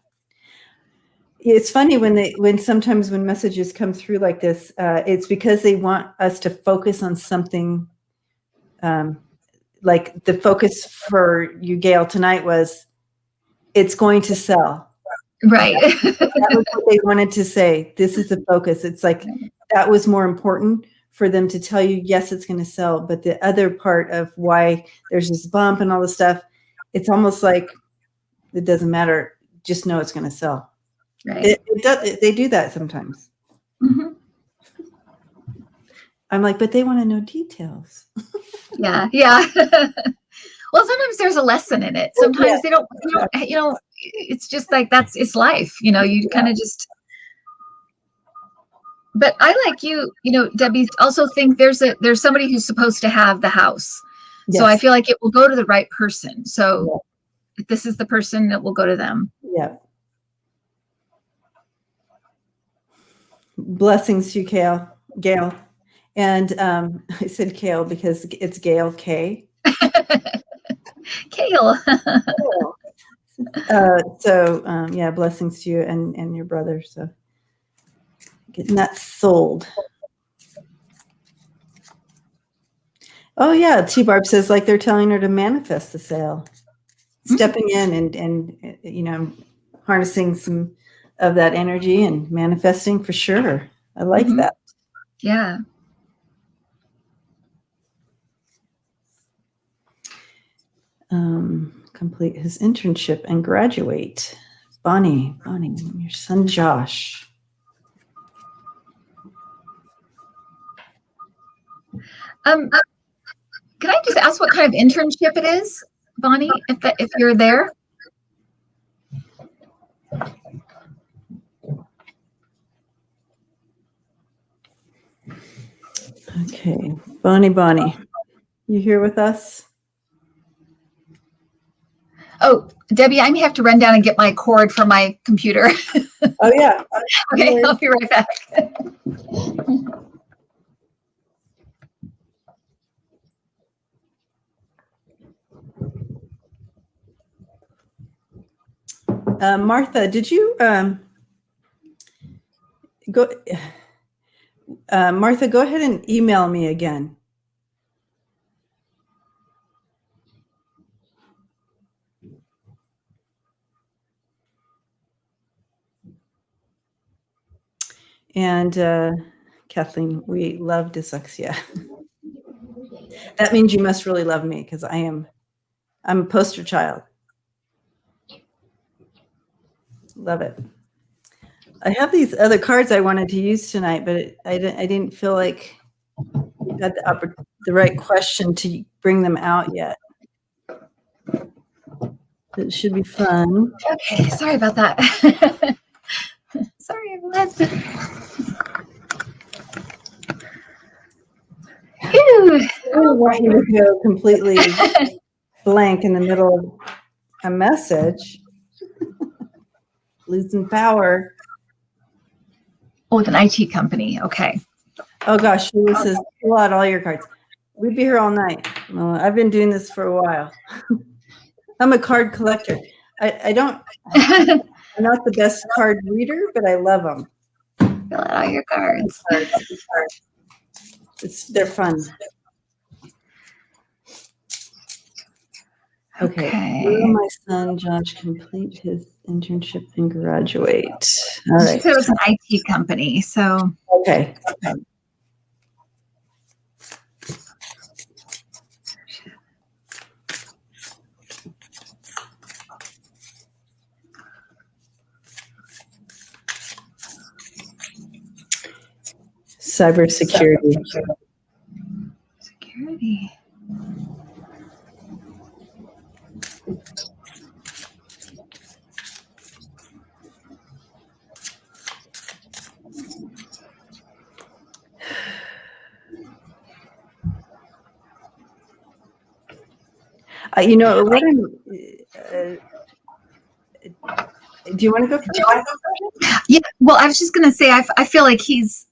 It's funny when sometimes when messages come through like this, it's because they want us to focus on something. Like the focus for you, Gail, tonight was, it's going to sell. Right. That was what they wanted to say. This is the focus. It's like that was more important for them to tell you, yes, it's going to sell. But the other part of why there's this bump and all this stuff, it's almost like it doesn't matter. Just know it's going to sell. Right. They do that sometimes. Mm-hmm. I'm like, but they want to know details. Yeah. Well, sometimes there's a lesson in it. Sometimes they don't, it's just like, it's life, you kind of just, but I like you, Debbie, also think there's somebody who's supposed to have the house. Yes. So I feel like it will go to the right person. So if this is the person, it will go to them. Yeah. Blessings to you, Gail. And I said Kale because it's Gail K. Kale. Yeah, blessings to you and your brother. So getting that sold. Oh yeah, T-Barb says like they're telling her to manifest the sale. Stepping in and harnessing some of that energy and manifesting for sure. I like that. Yeah. Complete his internship and graduate. Bonnie, your son Josh. Can I just ask what kind of internship it is, Bonnie, if you're there? Okay, Bonnie, you here with us? Oh, Debbie, I may have to run down and get my cord from my computer. Oh yeah. Okay, I'll be right back. Martha, did you go? Martha, go ahead and email me again. And Kathleen, we love dyslexia. That means you must really love me because I'm a poster child. Love it. I have these other cards I wanted to use tonight, but I didn't feel like we had the right question to bring them out yet. It should be fun. Okay, sorry about that. Sorry, everyone. I don't want you to go completely blank in the middle of a message. Losing power. Oh, with an IT company. Okay. Oh gosh, Sheila says, pull out all your cards. We'd be here all night. Well, I've been doing this for a while. I'm a card collector. I'm not the best card reader, but I love them. Fill out all your cards. They're fun. Okay. Will my son Josh complete his internship and graduate? All right. She said it was an IT company, so. Okay. Cybersecurity. Security. You know what? Do you want to go first? Yeah. Well, I was just going to say, I feel like he's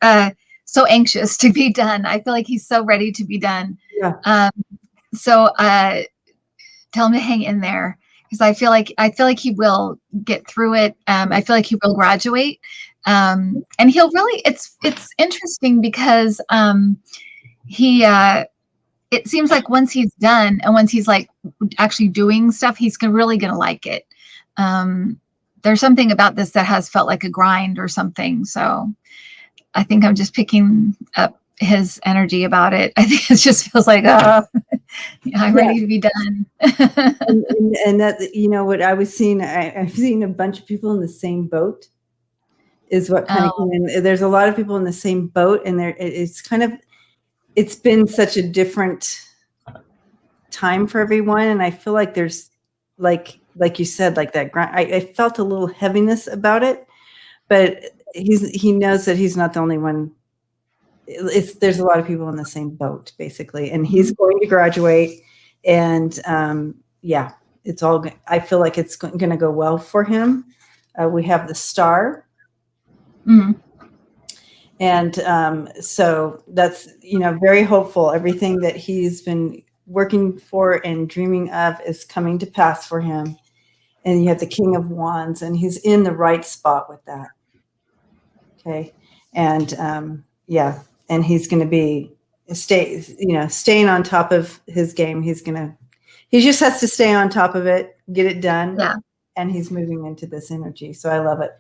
so anxious to be done. I feel like he's so ready to be done. Yeah. So tell him to hang in there, because I feel like he will get through it. I feel like he will graduate, and he'll really. It's interesting because it seems like once he's done and once he's like actually doing stuff, he's really gonna like it. There's something about this that has felt like a grind or something. So I think I'm just picking up his energy about it. I think it just feels like, I'm ready to be done. and that, you know, what I was seeing, I've seen a bunch of people in the same boat is what kind of came in. There's a lot of people in the same boat, and it's been such a different time for everyone. And I feel like there's like you said, like that grind. I felt a little heaviness about it, but he knows that he's not the only one. There's a lot of people in the same boat, basically, and he's going to graduate, and it's all. I feel like it's going to go well for him. We have the star, and so that's very hopeful. Everything that he's been working for and dreaming of is coming to pass for him. And you have the King of Wands, and he's in the right spot with that. Okay, and and he's going to be staying on top of his game. He just has to stay on top of it, get it done. Yeah. And he's moving into this energy. So I love it.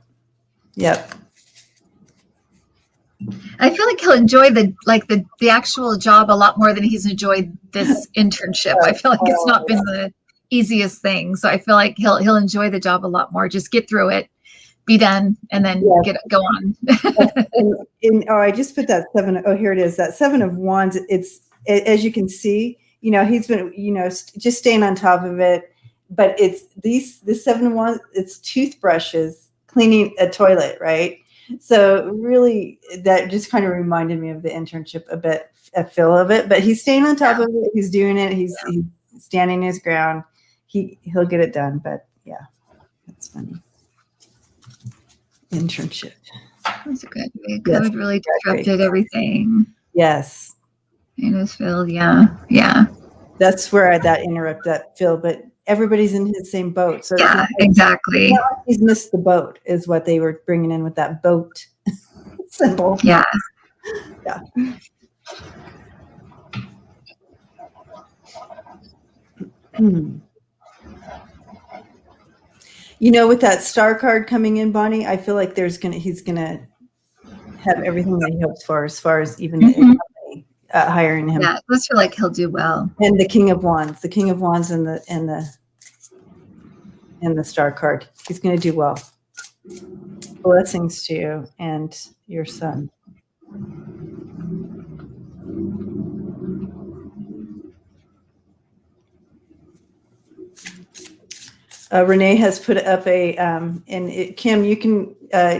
Yep. I feel like he'll enjoy the actual job a lot more than he's enjoyed this internship. I feel like it's not been the easiest thing. So I feel like he'll enjoy the job a lot more. Just get through it, be done, and then go on. I just put that 7. Oh, here it is. That 7 of Wands. It's, as you can see, he's been, just staying on top of it. But it's this 7 of Wands. It's toothbrushes, cleaning a toilet, right? So really, that just kind of reminded me of the internship a bit, a feel of it. But he's staying on top of it. He's doing it. He's standing his ground. He'll get it done. But yeah, that's funny. Internship. That's a good way. COVID really disrupted everything. Yes. In this field, yeah. That's where that interrupt that feel, but everybody's in his same boat. So yeah, exactly. He's missed the boat is what they were bringing in with that boat symbol. Yeah. Yeah. You know, with that star card coming in, Bonnie, I feel like he's gonna have everything that he hopes for, as far as even the company, hiring him. Yeah, it looks like he'll do well. And the King of Wands, and the star card. He's going to do well. Blessings to you and your son. Renee has put up Kim, you can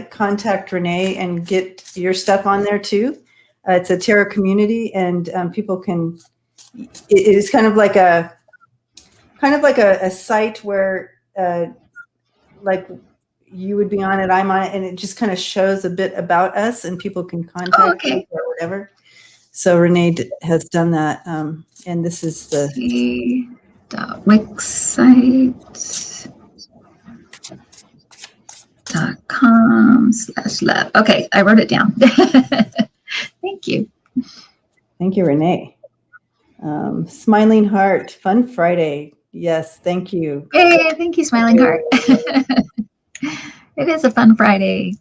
contact Renee and get your stuff on there too. It's a tarot community, and people can. It is kind of like a site where, like, you would be on it, I'm on it, and it just kind of shows a bit about us, and people can contact us or whatever. So Renee has done that, and this is the wixsite.com/love. Okay, I wrote it down. Thank you. Thank you, Renee. Smiling Heart, fun Friday. Yes, thank you. Hey, thank you, Smiling Heart. It is a fun Friday.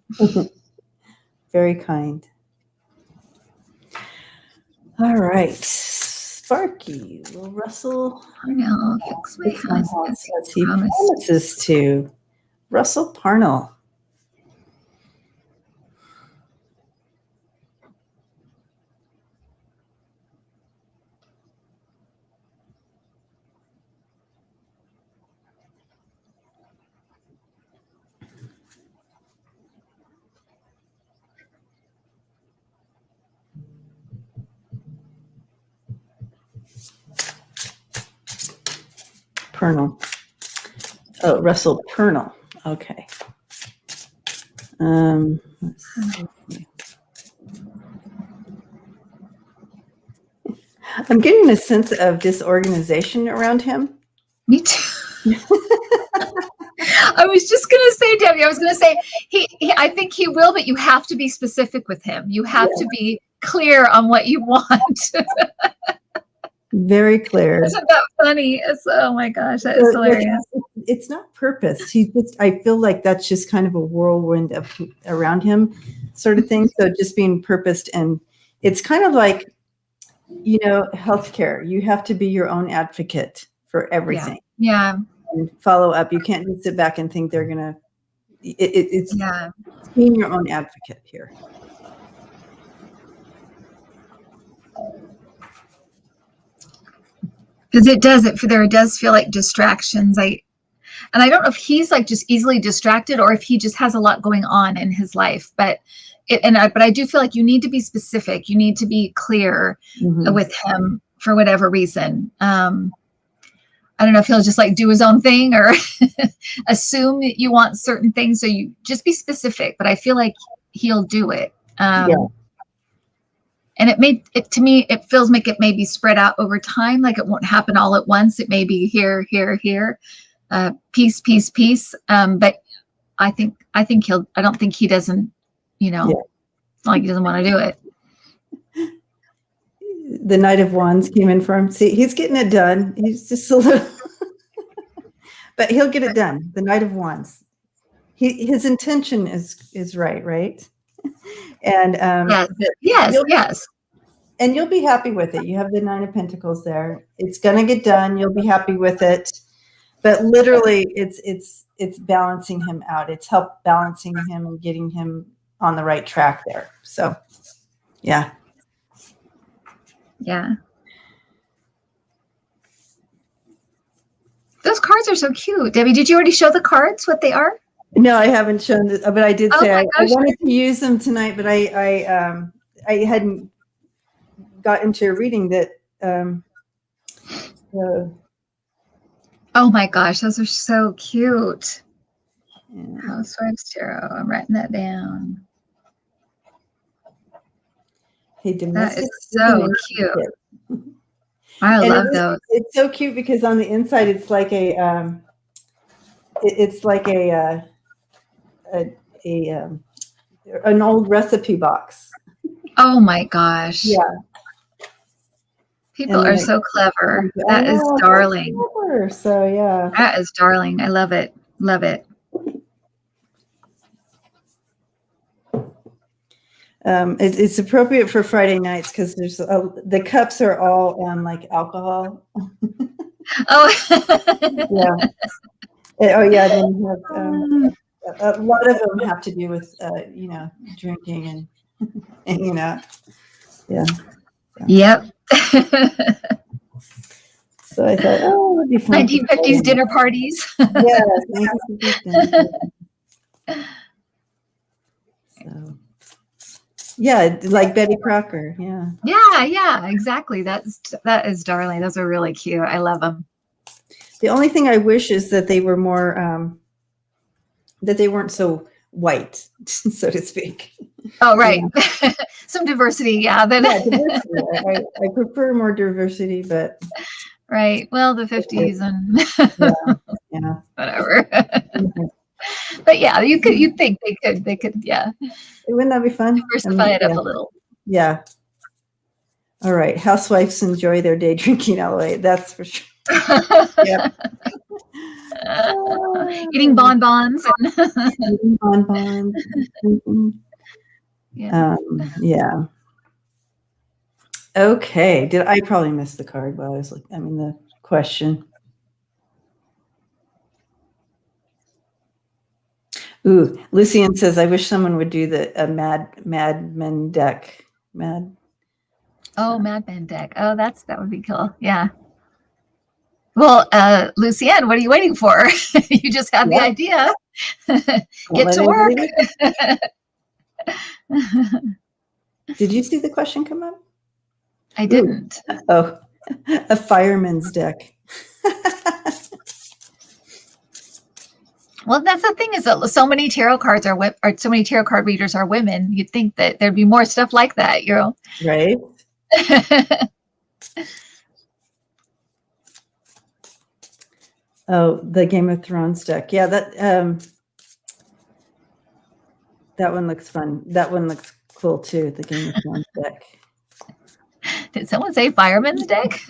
Very kind. All right. Sparky, will Russell Parnell fix my house as he promises to? Russell Parnell. Pernell. Oh, Russell Pernell. Okay. Let's see. I'm getting a sense of disorganization around him. Me too. I was just going to say, Debbie, I think he will, but you have to be specific with him. You have to be clear on what you want. Very clear. Isn't that funny? Oh my gosh, that is hilarious. It's not purpose. I feel like that's just kind of a whirlwind around him sort of thing. So just being purposed, and it's kind of like, healthcare. You have to be your own advocate for everything. Yeah. And follow up. You can't just sit back and think they're going to, it's being your own advocate here. Because it does feel like distractions. I don't know if he's like just easily distracted or if he just has a lot going on in his life. But I do feel like you need to be specific. You need to be clear with him for whatever reason. I don't know if he'll just like do his own thing or assume that you want certain things. So you just be specific. But I feel like he'll do it. And to me, it feels like it may be spread out over time. Like it won't happen all at once. It may be here, piece. But I don't think he doesn't, like he doesn't want to do it. The Knight of Wands came in for him. See, he's getting it done. He's just a little, but he'll get it done. The Knight of Wands. His intention is right? And yes. And you'll be happy with it. You have the 9 of Pentacles there. It's gonna get done. You'll be happy with it. But literally, it's balancing him out. It's help balancing him and getting him on the right track there. So, yeah. Yeah. Those cards are so cute. Debbie, did you already show the cards, what they are? No, I haven't shown this, but I did say my I gosh. wanted to use them tonight, but I hadn't got into reading that. Oh my gosh, those are so cute. Yeah. Housewives Tarot. I'm writing that down. Hey, That is domestic. so cute. I love those. It's so cute because on the inside it's like a it's like an old recipe box. Oh my gosh. Yeah. People are so clever. That is darling. So yeah. That is darling. I love it. Love it. It's appropriate for Friday nights because there's the cups are all like alcohol. Oh. Yeah. Oh yeah. Then you have a lot of them have to do with drinking and hanging out. Yeah. So. Yep. So I thought, oh, it would be fun. 1950s dinner parties. Yes, 1950s dinner parties. So, yeah, like Betty Crocker. Yeah. Yeah, exactly. That is darling. Those are really cute. I love them. The only thing I wish is that they were more, that they weren't so white, so to speak. Oh, right. Yeah. Some diversity. Yeah. Diversity. I prefer more diversity, but. Right. Well, the 50s and whatever. But yeah, you'd think they could, yeah. Wouldn't that be fun? Diversify it up a little. Yeah. All right. Housewives enjoy their day drinking LA. That's for sure. Yep. Eating bonbons. Eating bonbons. Yeah. Yeah. Okay. Did I probably miss the card while I was looking? The question. Ooh, Lucian says, I wish someone would do the Mad Men deck. Mad Men deck. Oh, that would be cool. Yeah. Well, Lucienne, what are you waiting for? You just had the idea. Get to work. Did you see the question come up? I didn't. Ooh. Oh, a fireman's deck. Well, that's the thing is that so many tarot cards or so many tarot card readers are women. You'd think that there'd be more stuff like that, Right. Oh, the Game of Thrones deck. Yeah, that one looks fun. That one looks cool too. The Game of Thrones deck. Did someone say fireman's deck?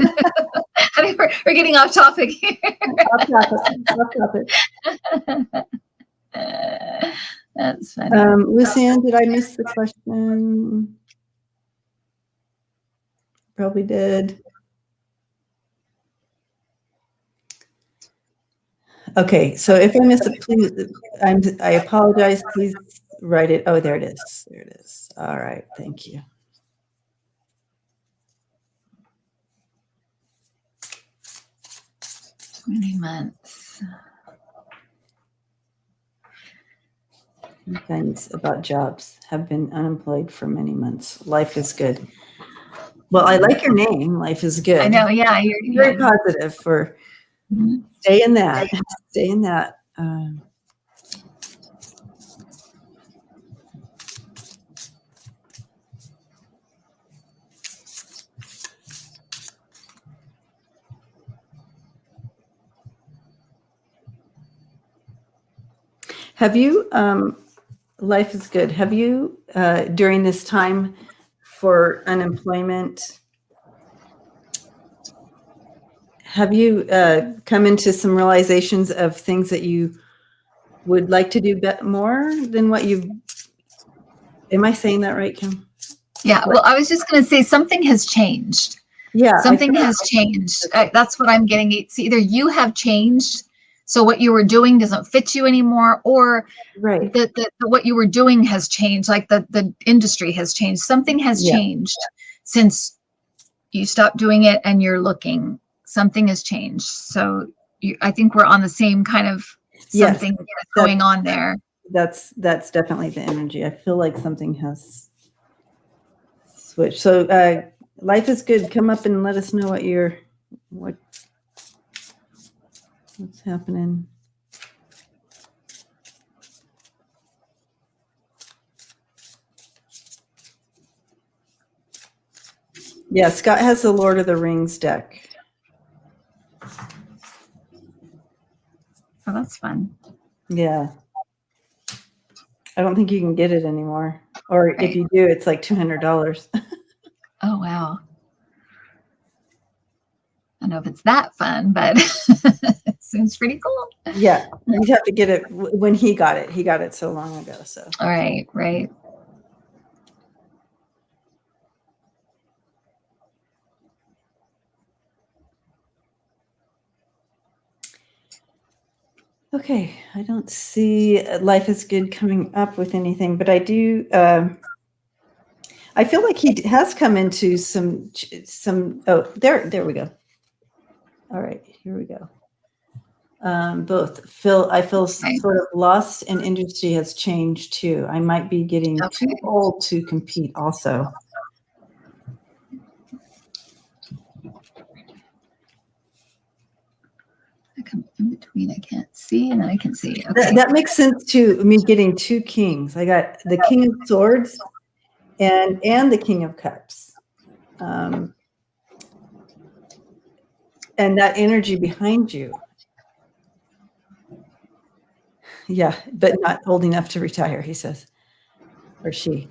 I mean, we're getting off topic here. Off topic. That's funny. Lucianne, did I miss the question? Probably did. Okay, so if I missed it, please, I apologize. Please write it. Oh, there it is. There it is. All right, thank you. Many months. Things about jobs. Have been unemployed for many months. Life is good. Well, I like your name. Life is good. I know. Yeah, you're very positive for stay in that. Stay in that. Have you, life is good. Have you, during this time for unemployment, have you come into some realizations of things that you would like to do more than what you've, am I saying that right, Kim? Yeah, well, I was just going to say something has changed. Yeah. Something has changed. That's what I'm getting. It's either you have changed, so what you were doing doesn't fit you anymore, or right. What you were doing has changed, like the industry has changed. Something has changed since you stopped doing it and you're looking. Something has changed. So I think we're on the same kind of something going on there. That's definitely the energy. I feel like something has switched. So life is good. Come up and let us know what's happening. Yeah, Scott has the Lord of the Rings deck. Oh, that's fun. Yeah. I don't think you can get it anymore. Or right. If you do, it's like $200. Oh, wow. I don't know if it's that fun, but it seems pretty cool. Yeah. You'd have to get it when he got it. He got it so long ago. So. All right. Right. Okay, I don't see Life is Good coming up with anything, but I do. I feel like he has come into some. Oh, there we go. All right, here we go. Both. I feel sort of lost, and industry has changed too. I might be getting too old to compete. Also. In between, I can't see, and I can see. Okay. That makes sense to me. Getting two kings. I got the King of Swords, and the King of Cups, and that energy behind you. Yeah, but not old enough to retire. He says, or she.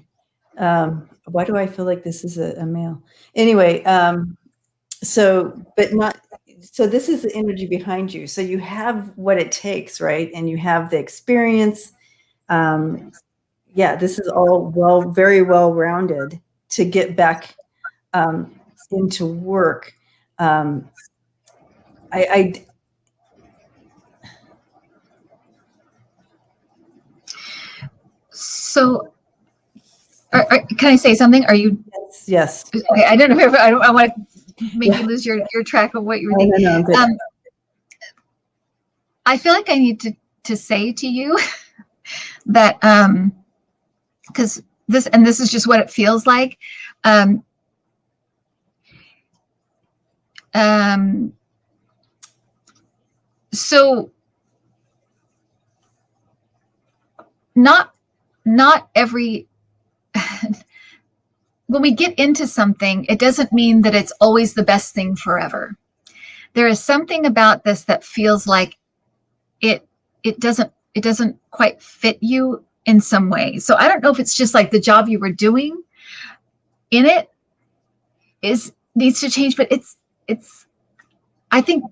Why do I feel like this is a male? Anyway, but not. So this is the energy behind you. So you have what it takes, right? And you have the experience. Yeah, this is all very well rounded to get back into work. So, can I say something? Are you? Yes. Okay, I don't know if I want to make you lose your track of what you were thinking. No, I'm good. I feel like I need to say to you that because this is just what it feels like. So not every when we get into something, it doesn't mean that it's always the best thing forever. There is something about this that feels like it doesn't quite fit you in some way. So I don't know if it's just like the job you were doing in it needs to change, but it's I think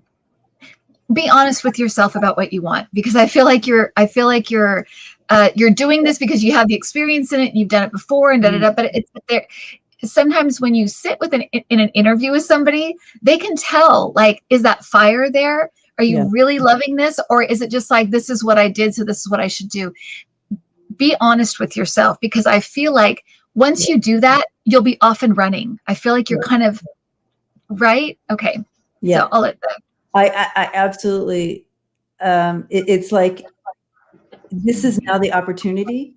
be honest with yourself about what you want, because I feel like you're doing this because you have the experience in it and you've done it before and but it's there. Sometimes when you sit in an interview with somebody, they can tell, like, is that fire there? Are you really loving this? Or is it just like, this is what I did, so this is what I should do? Be honest with yourself, because I feel like once you do that, you'll be off and running. I feel like you're kind of right. Okay. Yeah. So I'll let that. I absolutely, it's like, this is now the opportunity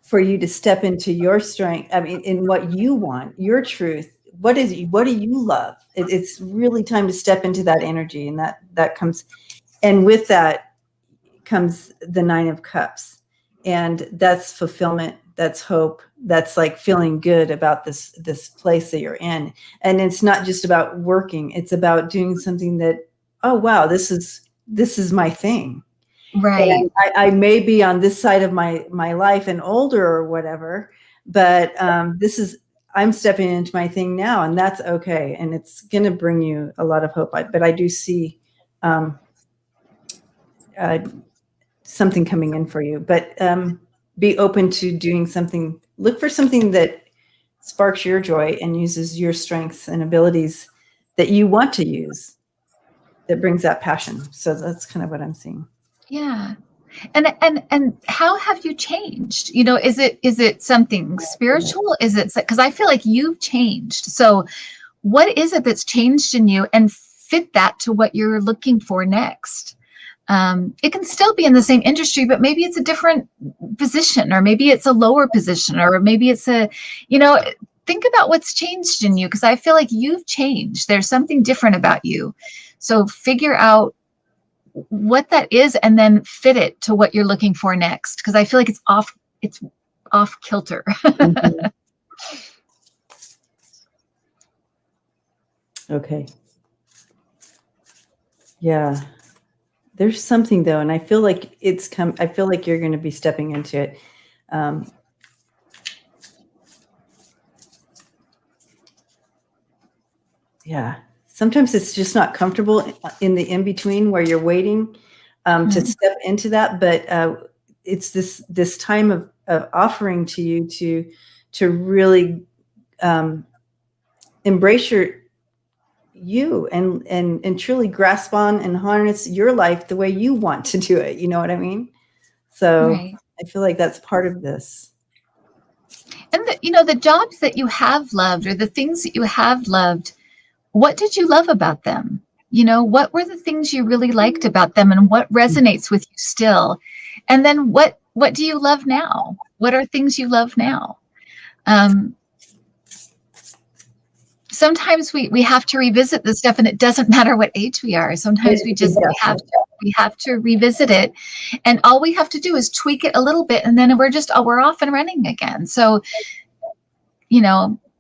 for you to step into your strength. I mean, in what you want, your truth. What do you love? It's really time to step into that energy, and that comes, and with that comes the 9 of Cups, and that's fulfillment. That's hope. That's like feeling good about this place that you're in. And it's not just about working. It's about doing something that, oh, wow, this is my thing. Right. And I may be on this side of my life and older or whatever, but I'm stepping into my thing now, and that's okay. And it's going to bring you a lot of hope. But I do see something coming in for you, but be open to doing something. Look for something that sparks your joy and uses your strengths and abilities that you want to use, that brings that passion. So that's kind of what I'm seeing. Yeah. And how have you changed? You know, is it something spiritual? Is it, because I feel like you've changed. So what is it that's changed in you, and fit that to what you're looking for next? It can still be in the same industry, but maybe it's a different position, or maybe it's a lower position, or maybe it's think about what's changed in you, because I feel like you've changed. There's something different about you. So figure out what that is and then fit it to what you're looking for next, because I feel like it's off kilter. Mm-hmm. Okay. Yeah. There's something though, and I feel like I feel like you're going to be stepping into it. Yeah. Sometimes it's just not comfortable in the in-between where you're waiting to step into that. But it's this time of offering to you to really embrace you and truly grasp on and harness your life the way you want to do it. You know what I mean? So right. I feel like that's part of this. And the jobs that you have loved, or the things that you have loved, what did you love about them? What were the things you really liked about them, and what resonates with you still? And then what do you love now? What are things you love now? Sometimes we have to revisit this stuff, and it doesn't matter what age we are. Sometimes we have to revisit it, and all we have to do is tweak it a little bit, and then we're off and running again. So,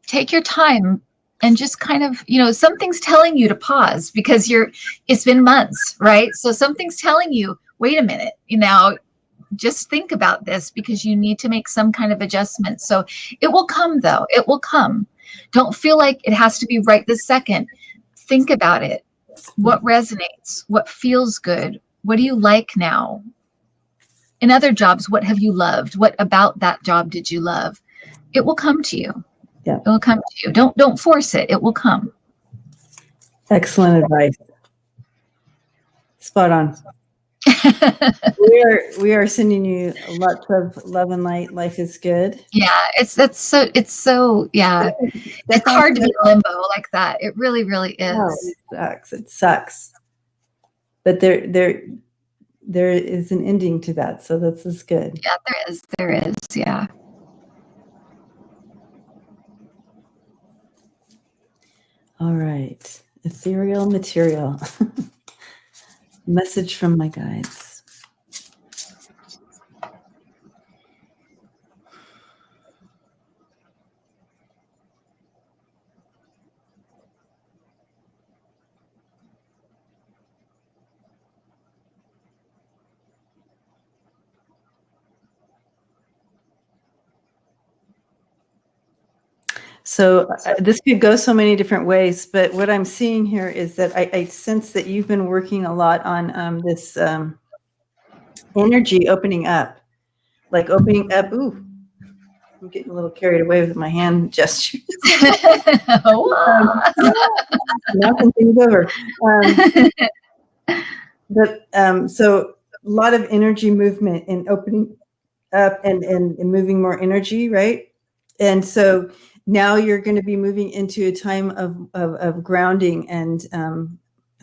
take your time and just kind of, something's telling you to pause, because it's been months, right? So something's telling you, wait a minute, just think about this, because you need to make some kind of adjustment. So it will come though. It will come. Don't feel like it has to be right this second. Think about it. What resonates? What feels good? What do you like now? In other jobs, what have you loved? What about that job did you love? It will come to you. Yeah. It will come to you. Don't force it. It will come. Excellent advice. Spot on. we are sending you lots of love and light. Life is good. Yeah, it's so yeah. It's hard to be in limbo like that. It really, really is. Oh, it sucks. But there is an ending to that, so this is good. Yeah, there is, yeah. All right. Ethereal material. Message from my guides. So this could go so many different ways, but what I'm seeing here is that I sense that you've been working a lot on this energy opening up, like opening up. Ooh, I'm getting a little carried away with my hand gestures. Knocking things over. So a lot of energy movement and opening up and moving more energy, right? And so now you're going to be moving into a time of grounding and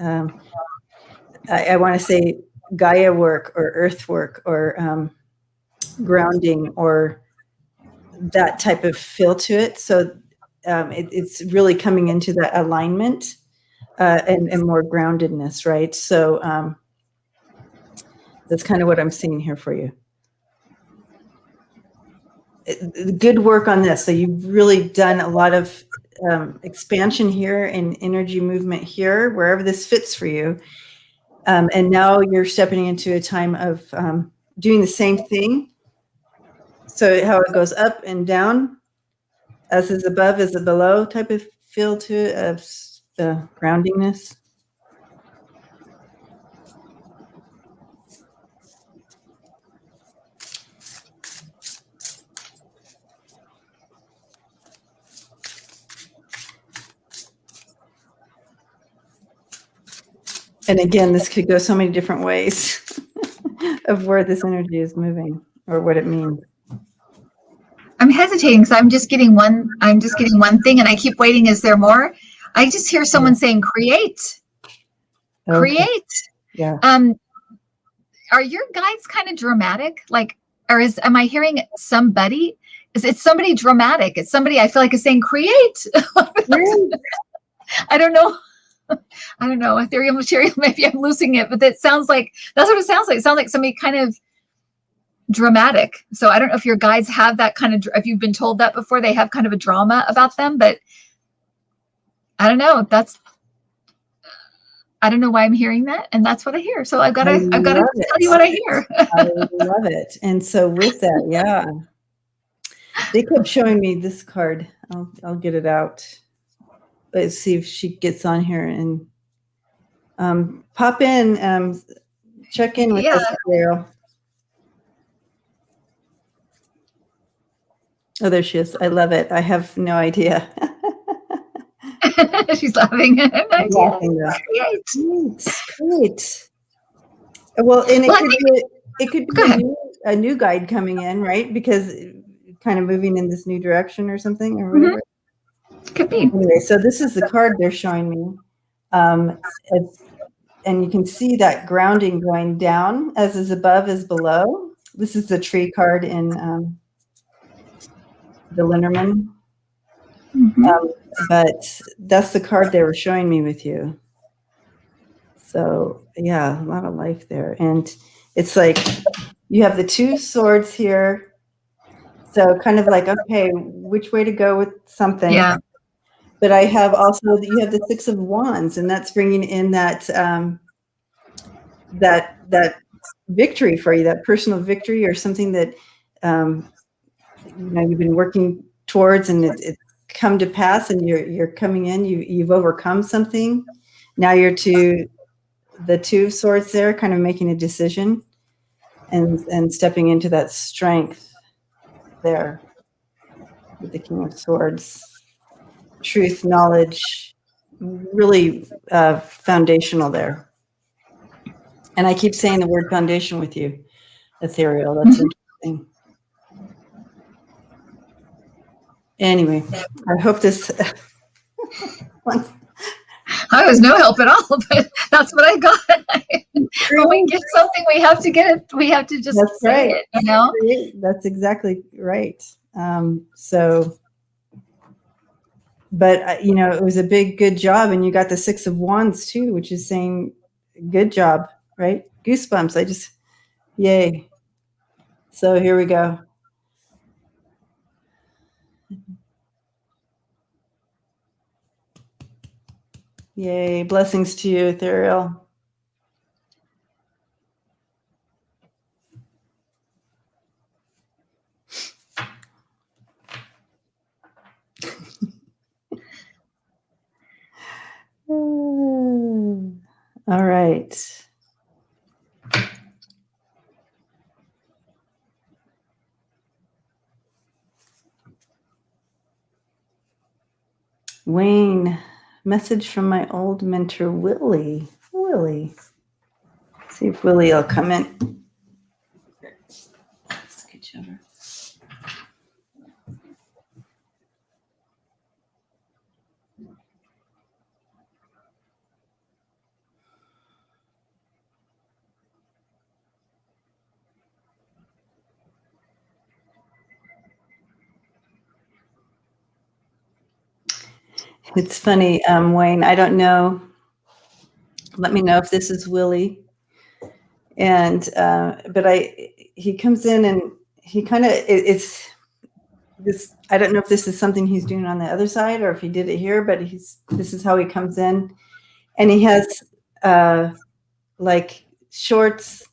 I want to say Gaia work or earth work or grounding or that type of feel to it. So it's really coming into that alignment and more groundedness, right? So that's kind of what I'm seeing here for you. Good work on this. So you've really done a lot of expansion here and energy movement here, wherever this fits for you. And now you're stepping into a time of doing the same thing. So how it goes up and down, as is above, as is below type of feel to it, of the groundingness. And again, this could go so many different ways of where this energy is moving or what it means. I'm hesitating because I'm just getting one thing and I keep waiting. Is there more? I just hear someone saying create. Okay. Create. Yeah. are your guides kind of dramatic? Like, or am I hearing somebody? Is it somebody dramatic? It's somebody I feel like is saying create. I don't know. I don't know. Ethereal material, maybe I'm losing it, but that sounds like, that's what it sounds like. It sounds like somebody kind of dramatic. So I don't know if your guides have that kind of, if you've been told that before, they have kind of a drama about them, but I don't know. I don't know why I'm hearing that. And that's what I hear. So I've got to tell you what I hear. I love it. And so with that, yeah, they kept showing me this card. I'll get it out. Let's see if she gets on here and pop in, check in with us, Carol. Oh, there she is. I love it. I have no idea. She's laughing. Great. Well, and it could be a new guide coming in, right? Because kind of moving in this new direction or something or whatever. Could be. Anyway, so this is the card they're showing me. And you can see that grounding going down, as is above is below. This is the tree card in the Lenormand. But that's the card they were showing me with you. So yeah, a lot of life there. And it's like you have the 2 swords here. So kind of like, okay, which way to go with something. Yeah. But I have also, you have the 6 of Wands, and that's bringing in that that victory for you, that personal victory or something that you've been working towards, and it's come to pass, and you're coming in. You've overcome something. Now you're to the 2 of Swords there, kind of making a decision and stepping into that strength there with the King of Swords. Truth, knowledge, really foundational there. And I keep saying the word foundation with you, ethereal. That's interesting. Anyway, I hope this. I was no help at all, but that's what I got. When we get something, we have to get it. We have to just say it, you know? That's exactly right. But it was a good job, and you got the 6 of Wands too, which is saying good job, right? Goosebumps. Yay. So here we go. Yay. Blessings to you, Ethereal. All right. Wayne, message from my old mentor, Willie. See if Willie will come in. Let's get you over. It's funny, Wayne, I don't know. Let me know if this is Willie. And, he comes in and he kind of, it's this, I don't know if this is something he's doing on the other side or if he did it here, but this is how he comes in, and he has like shorts,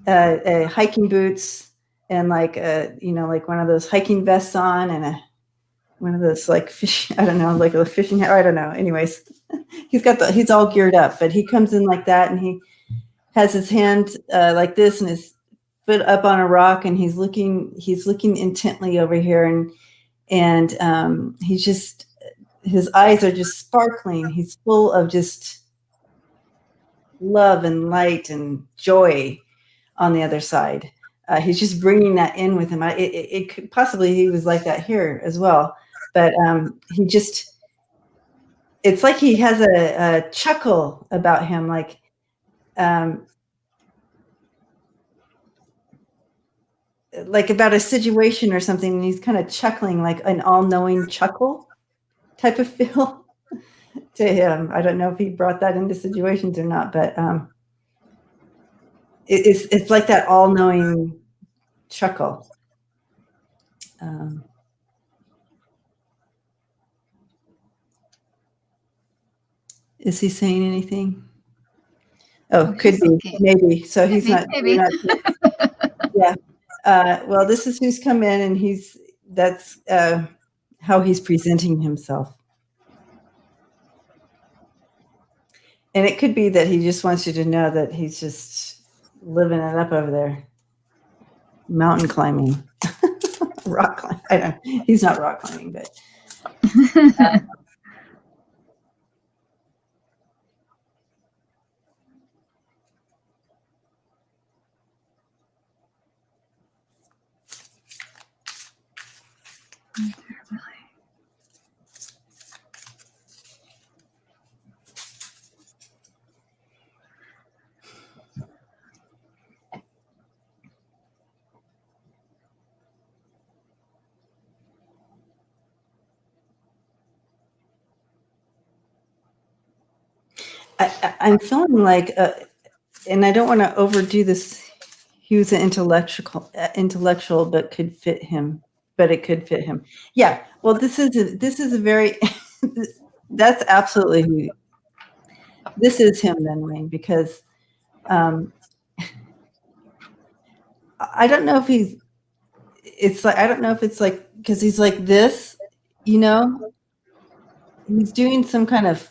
hiking boots, and like one of those hiking vests on, and one of those like fish, I don't know, like a fishing hat. I don't know. Anyways, he's all geared up, but he comes in like that, and he has his hand like this and his foot up on a rock, and he's looking intently over here, and he's just, his eyes are just sparkling. He's full of just love and light and joy on the other side. He's just bringing that in with him. It could possibly, he was like that here as well, but it's like he has a chuckle about him, like like about a situation or something, and he's kind of chuckling, like an all-knowing chuckle type of feel to him. I don't know if he brought that into situations or not, but it's like that all-knowing chuckle. Is he saying anything? Oh, could be, maybe. So he's not. Maybe. Yeah. Well, this is who's come in, and that's how he's presenting himself. And it could be that he just wants you to know that he's just living it up over there. Mountain climbing. Rock climbing. I don't know. He's not rock climbing, but. I'm feeling like, and I don't want to overdo this. He was an intellectual, but could fit him. But it could fit him. Yeah. Well, this is a very. That's absolutely who. This is him then, Wayne, because I don't know if he's. It's like I don't know if it's like because he's like this, you know. He's doing some kind of.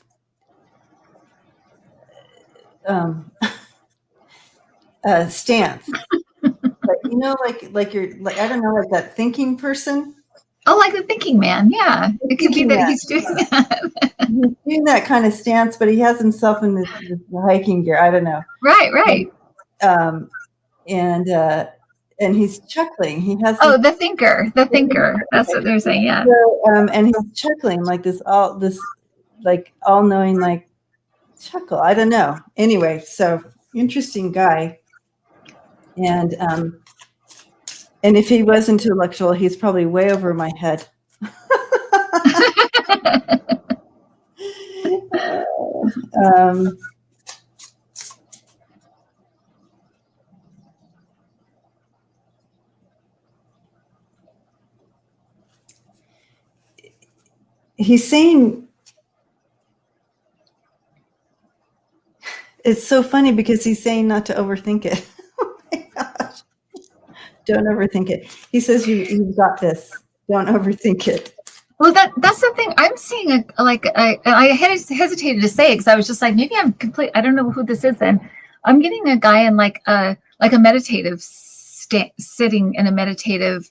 Stance, but, you know, like you're like I don't know, like that thinking person. Oh, like the thinking man, yeah. It could be that he's doing that. He's doing that kind of stance, but he has himself in this hiking gear. I don't know. Right. And he's chuckling. He has. Oh, the thinker. That's what they're saying. Yeah. So, and he's chuckling like this like all-knowing like chuckle. I don't know. Anyway, so interesting guy. And if he was intellectual, he's probably way over my head. He's saying, it's so funny because he's saying not to overthink it. Oh my gosh. Don't overthink it. He says you've got this. Don't overthink it. Well, that's the thing. I'm seeing I hesitated to say it because I was just like, maybe I'm complete. I don't know who this is. Then I'm getting a guy in like a meditative sitting in a meditative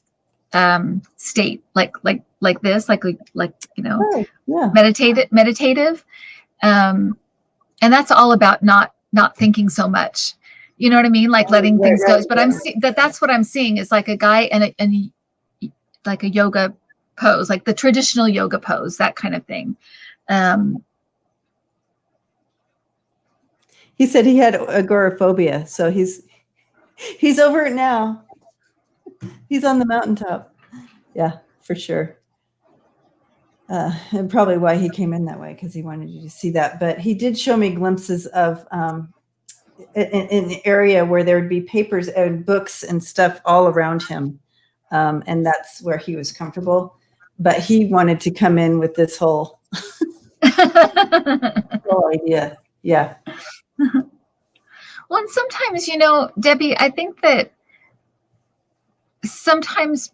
state, like this, like you know, oh, yeah. meditative, and that's all about not thinking so much. You know what I mean? Like letting things go. But I'm that's what I'm seeing is like a guy in like a yoga pose, like the traditional yoga pose, that kind of thing. He said he had agoraphobia, so he's over it now. He's on the mountaintop. Yeah, for sure. And probably why he came in that way, because he wanted you to see that. But he did show me glimpses of in the area where there would be papers and books and stuff all around him. And that's where he was comfortable. But he wanted to come in with this whole idea. Yeah. Well, and sometimes, you know, Debbie, I think that sometimes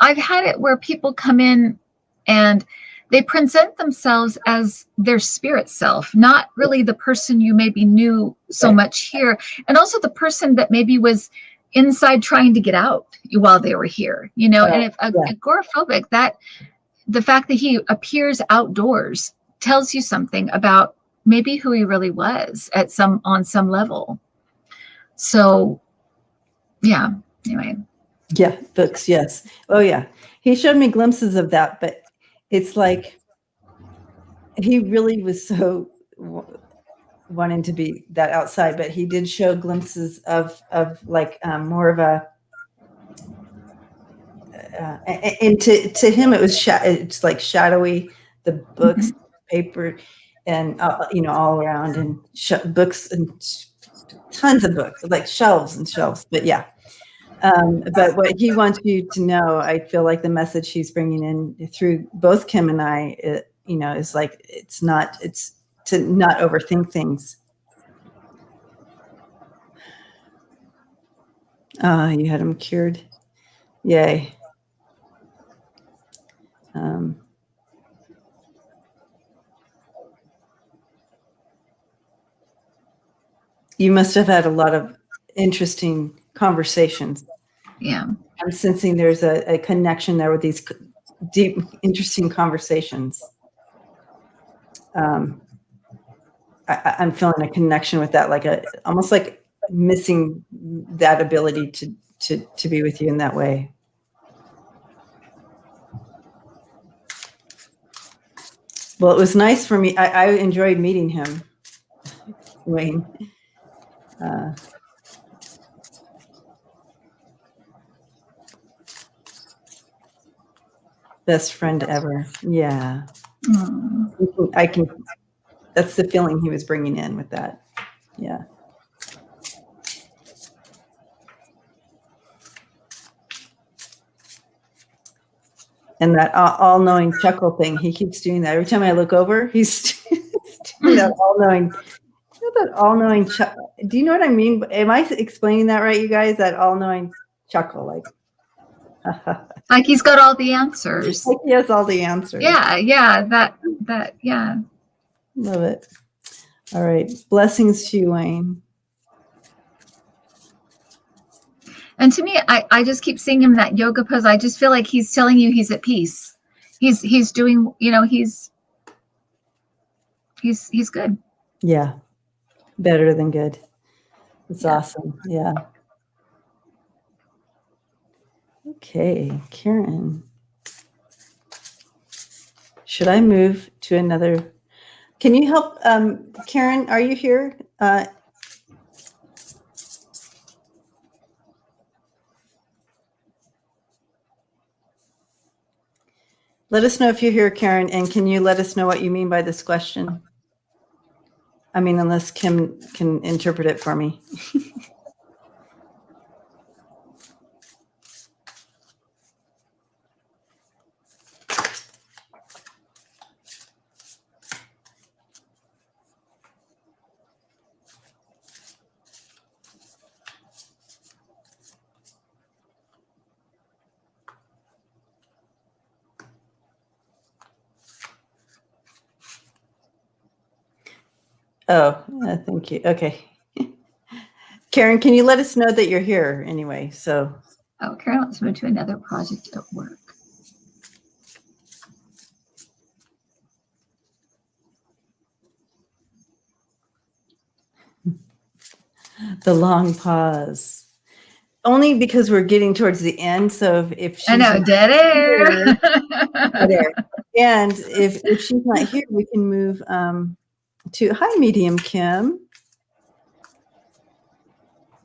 I've had it where people come in and they present themselves as their spirit self, not really the person you maybe knew so much here. And also the person that maybe was inside trying to get out while they were here, you know. And if agoraphobic, that the fact that he appears outdoors tells you something about maybe who he really was on some level. So yeah, anyway. Yeah, books, yes. Oh yeah. He showed me glimpses of that, but it's like he really was so wanting to be that outside, but he did show glimpses of like more of a and to him, it was it's like shadowy, the books, paper, and all around, and books and tons of books, like shelves and shelves. But yeah, but what he wants you to know, I feel like the message he's bringing in through both Kim and I, is like it's to not overthink things. You had him cured. Yay. You must have had a lot of interesting conversations. Yeah. I'm sensing there's a connection there with these deep, interesting conversations. I'm feeling a connection with that, like almost like missing that ability to be with you in that way. Well, it was nice for me. I enjoyed meeting him, Wayne. Best friend ever. Yeah. I can. That's the feeling he was bringing in with that. Yeah. And that all-knowing chuckle thing, he keeps doing that. Every time I look over, he's doing that all-knowing. That all-knowing chuckle. Do you know what I mean? Am I explaining that right, you guys? That all-knowing chuckle, like. Like he's got all the answers. Like he has all the answers. Yeah. That. Yeah. Love it. All right. Blessings to you, Wayne. And to me, I just keep seeing him in that yoga pose. I just feel like he's telling you he's at peace. He's doing, he's good. Yeah. Better than good. It's awesome. Yeah. Okay, Karen. Should I move to another? Can you help, Karen? Are you here? Let us know if you're here, Karen, and can you let us know what you mean by this question? I mean, unless Kim can interpret it for me. Oh, thank you. Okay. Karen, can you let us know that you're here anyway? So. Oh, Karen wants to move to another project at work. The long pause. Only because we're getting towards the end. So if she's I know, dead air. Dead air. And if she's not here, we can move to hi, Medium Kim.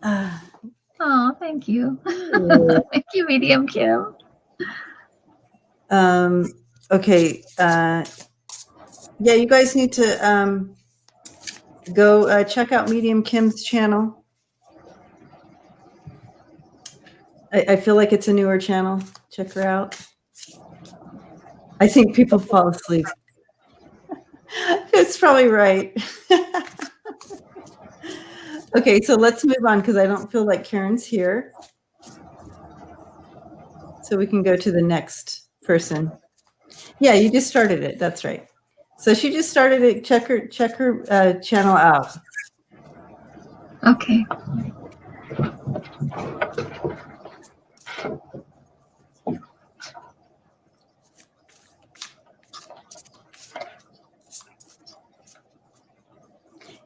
Oh, thank you. Thank you, Medium Kim. Okay. Yeah, you guys need to go check out Medium Kim's channel. I feel like it's a newer channel. Check her out. I think people fall asleep. It's probably right. Okay, so let's move on because I don't feel like Karen's here. So we can go to the next person. Yeah, you just started it. That's right. So she just started it. Check her channel out. Okay.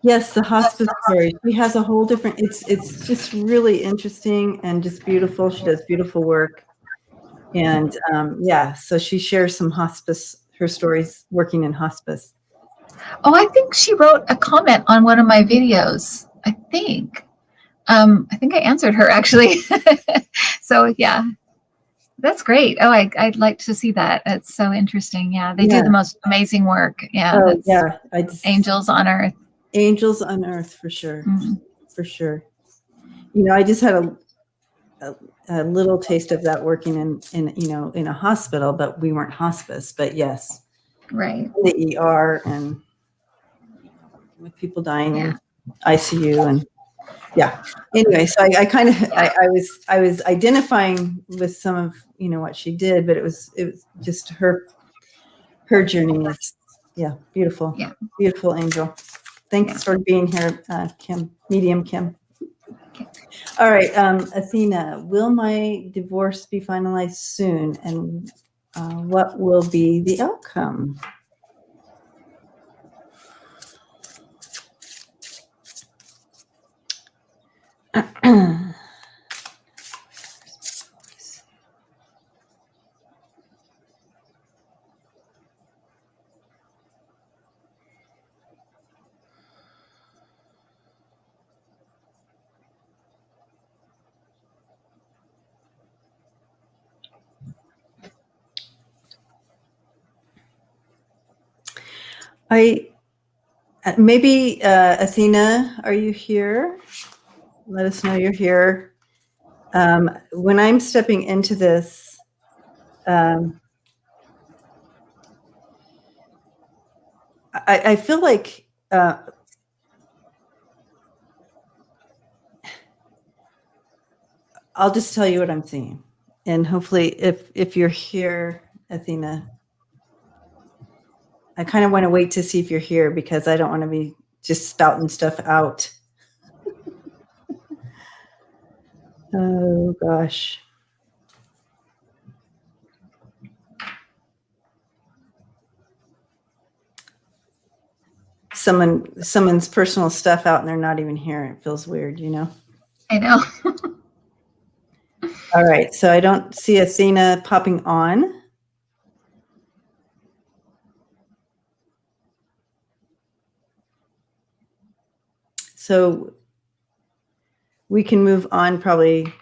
Yes, the hospice story. She has a whole different. It's just really interesting and just beautiful. She does beautiful work, and yeah. So she shares some her stories working in hospice. Oh, I think she wrote a comment on one of my videos. I think I answered her actually. So yeah. That's great. Oh, I'd like to see that. It's so interesting. Yeah, they do the most amazing work. Yeah, Oh, yeah. Angels on Earth. Angels on Earth, for sure. Mm-hmm. For sure. I just had a little taste of that working in a hospital, but we weren't hospice. But yes, right. The ER and with people dying in ICU and Anyway, so I kind of I was identifying with some of what she did, but it was just her journey was beautiful. Yeah. Beautiful angel. Thanks for being here, Kim, medium Kim. Okay. All right, Athena, will my divorce be finalized soon, and what will be the outcome? Maybe Athena, are you here? Let us know you're here. When I'm stepping into this, I feel like I'll just tell you what I'm seeing, and hopefully, if you're here, Athena, I kind of want to wait to see if you're here because I don't want to be just spouting stuff out. Oh gosh. Someone's personal stuff out and they're not even here. It feels weird, I know. All right, so I don't see Athena popping on. So we can move on probably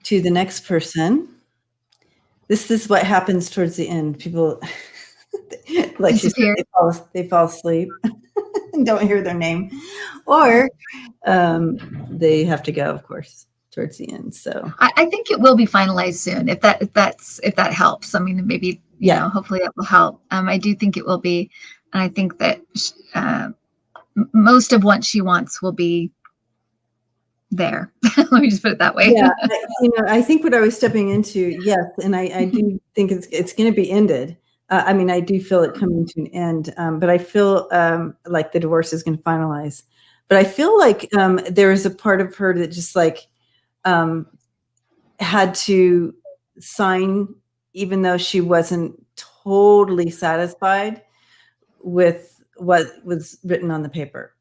to the next person. This is what happens towards the end. People, like you said, they fall asleep and don't hear their name, or they have to go, of course, towards the end. So I think it will be finalized soon. If that helps. I mean, maybe hopefully that will help. I do think it will be, and I think that most of what she wants will be there. Let me just put it that way. Yeah, I think what I was stepping into, yes, and I do think it's going to be ended. I mean, I do feel it coming to an end, but I feel like the divorce is going to finalize. But I feel like there is a part of her that just like had to sign, even though she wasn't totally satisfied with what was written on the paper.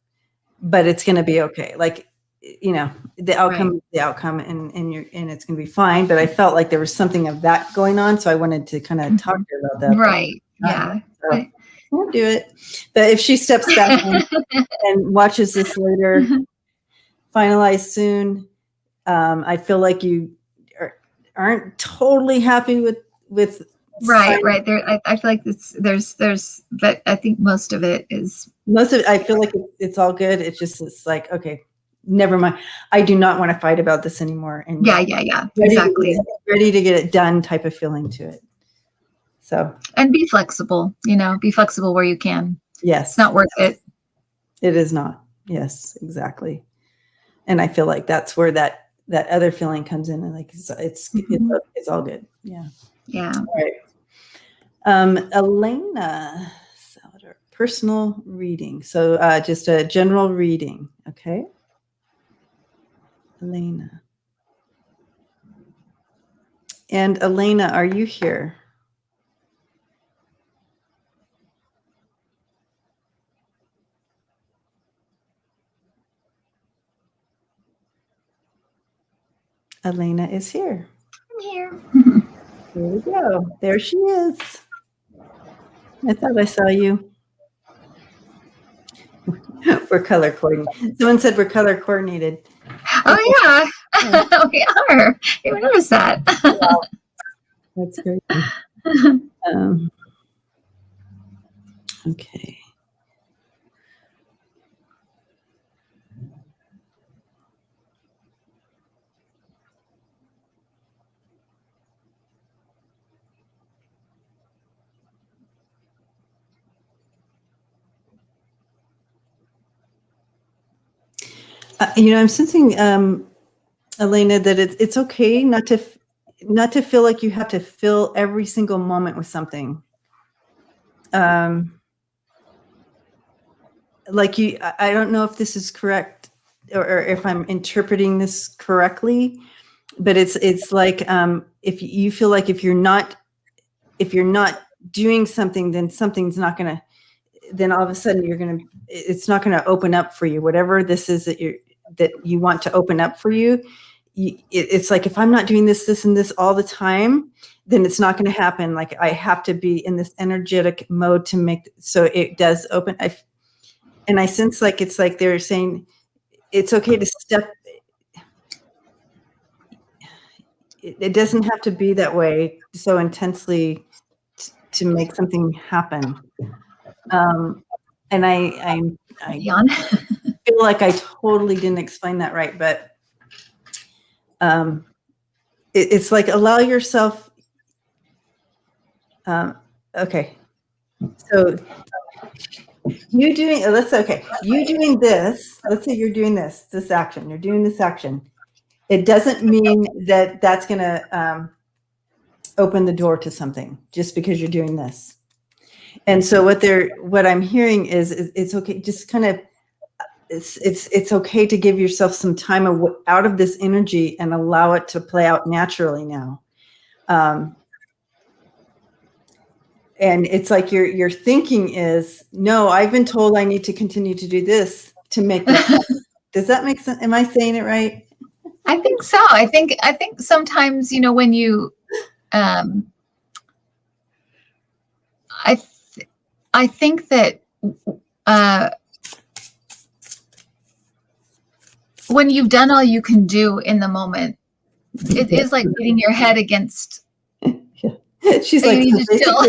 But it's going to be okay. Like, the outcome, the outcome, and it's going to be fine. But I felt like there was something of that going on, so I wanted to kind of talk to her about that. Right? Yeah. So we'll do it. But if she steps back and watches this later, finalized soon, I feel like you aren't totally happy with. Right. There, I feel like there's, but I think most of it is. Most of it, I feel like it's all good. It's like, okay, never mind. I do not want to fight about this anymore. And exactly. Ready to get it done type of feeling to it. So. And be flexible, be flexible where you can. Yes. It's not worth it. It is not. Yes, exactly. And I feel like that's where that other feeling comes in, and like it's all good. Yeah. Yeah. All right. Elena, personal reading. So just a general reading. Okay. Elena. And Elena, are you here? Elena is here. I'm here. Here we go. There she is. I thought I saw you. We're color coordinated. Someone said we're color coordinated. Oh yeah, we are. You noticed that. Wow. That's great. Okay. I'm sensing, Elena, that it's okay not to feel like you have to fill every single moment with something. Like I don't know if this is correct or if I'm interpreting this correctly, but it's like, if you feel like if you're not doing something, then something's not going to, then all of a sudden it's not going to open up for you. Whatever this is that you want to open up for you, it's like, if I'm not doing this and this all the time, then it's not going to happen. Like, I have to be in this energetic mode to make, so it does open. And I sense like, it's like they're saying it's okay to step. It doesn't have to be that way so intensely to make something happen. And I feel like I totally didn't explain that right, but it's like, allow yourself. Okay, so you doing this. Let's say you're doing this action. You're doing this action. It doesn't mean that that's going to open the door to something just because you're doing this. And so what I'm hearing is it's okay. Just kind of, it's okay to give yourself some time out of this energy and allow it to play out naturally now. And it's like your thinking is, no, I've been told I need to continue to do this to make this happen. Does that make sense? Am I saying it right? I think so. I think sometimes, when you, I think that when you've done all you can do in the moment, it is like beating your head against. She's like, so chill.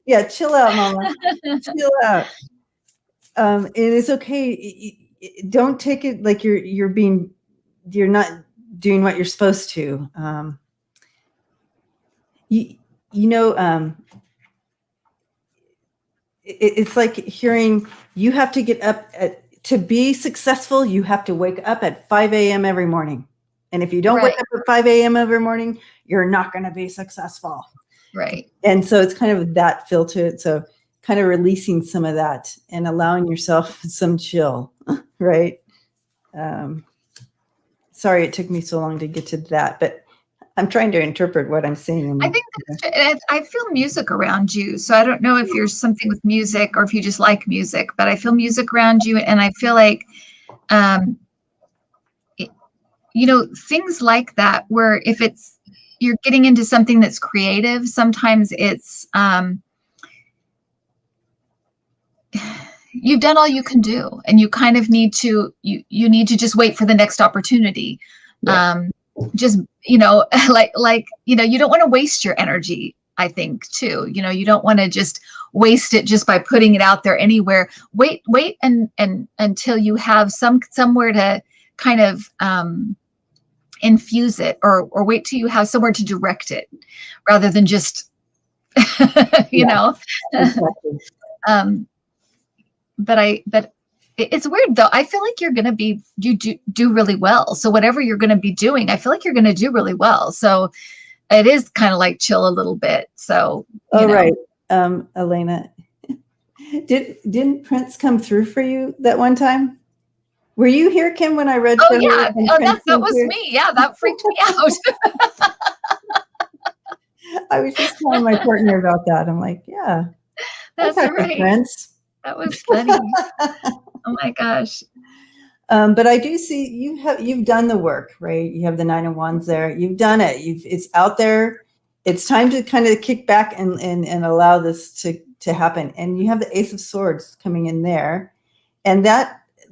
Yeah, chill out, Mama. Chill out. It is okay. Don't take it like you're not doing what you're supposed to. It's like hearing you have to get up to be successful. You have to wake up at 5 a.m. every morning. And if you don't wake up at 5 a.m. every morning, you're not going to be successful. Right. And so it's kind of that feel to it. So kind of releasing some of that and allowing yourself some chill, right? Sorry it took me so long to get to that, but I'm trying to interpret what I'm saying. I think I feel music around you. So I don't know if you're something with music or if you just like music, but I feel music around you. And I feel like, things like that, where if you're getting into something that's creative, sometimes it's, you've done all you can do and you kind of need to, you need to just wait for the next opportunity. Yeah. Just, you don't want to waste your energy, I think, too. You don't want to just waste it just by putting it out there anywhere. Wait and until you have somewhere to kind of infuse it, or wait till you have somewhere to direct it rather than just, know. Exactly. But it's weird though. I feel like you do really well. So whatever you're going to be doing, I feel like you're going to do really well. So it is kind of like chill a little bit. So, right. Elena, didn't Prince come through for you that one time? Were you here, Kim, when I read? Oh yeah. That was me. Yeah. That freaked me out. I was just telling my partner about that. I'm like, yeah, that's right. Prince. That was funny. Oh my gosh. But I do see you've done the work, right? You have the 9 of Wands there. You've done it. It's out there. It's time to kind of kick back and allow this to happen. And you have the Ace of Swords coming in there, and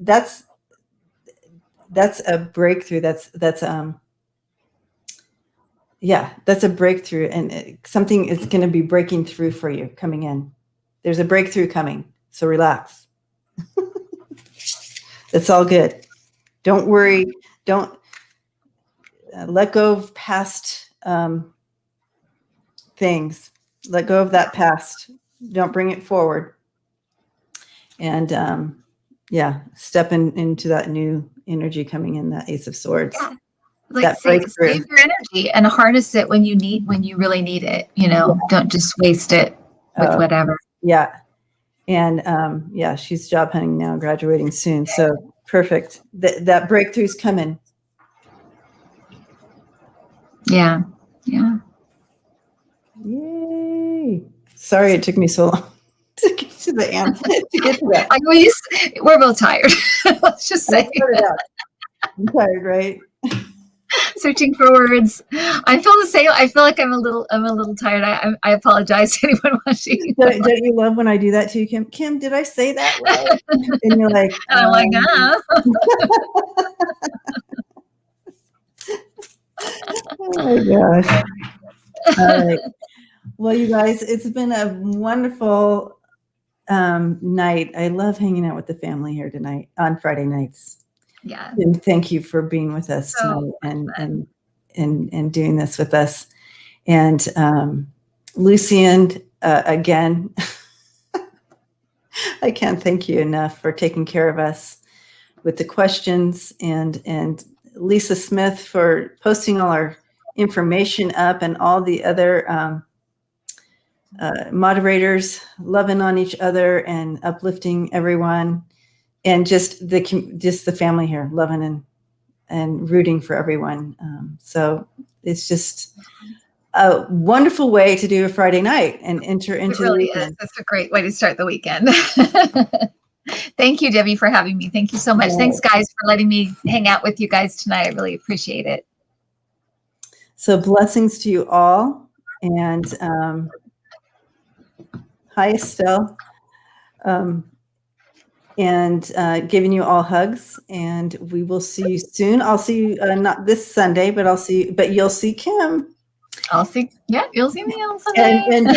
that's a breakthrough. That's Yeah, that's a breakthrough, and something is going to be breaking through for you coming in. There's a breakthrough coming, so relax. It's all good. Don't worry. Don't let go of past things. Let go of that past. Don't bring it forward. And step into that new energy coming in, that Ace of Swords. Yeah. Like save your energy and harness it when you really need it. Don't just waste it with whatever. Yeah. And she's job hunting now, graduating soon. So perfect. That breakthrough's coming. Yeah. Yeah. Yay. Sorry it took me so long to get to the end. To get to that. We're both tired. Let's just say. I'm tired, right? Searching for words. I feel the same. I feel like I'm a little tired. I apologize to anyone watching. Don't you love when I do that to you, Kim? Kim, did I say that right? And you're like, and I'm like, ah. Oh my gosh. All right. Well, you guys, it's been a wonderful night. I love hanging out with the family here tonight on Friday nights. Yeah. And thank you for being with us tonight and doing this with us. And Lucian, again, I can't thank you enough for taking care of us with the questions, and Lisa Smith for posting all our information up, and all the other moderators loving on each other and uplifting everyone, and just the family here loving and rooting for everyone. So it's just a wonderful way to do a Friday night and enter into the weekend. That's a great way to start the weekend. Thank you, Debbie, for having me. Thank you so much. Thanks, guys, for letting me hang out with you guys tonight. I really appreciate it. So blessings to you all. And hi, Estelle. And giving you all hugs. And we will see you soon. I'll see you not this Sunday, but you'll see Kim. You'll see me on Sunday. And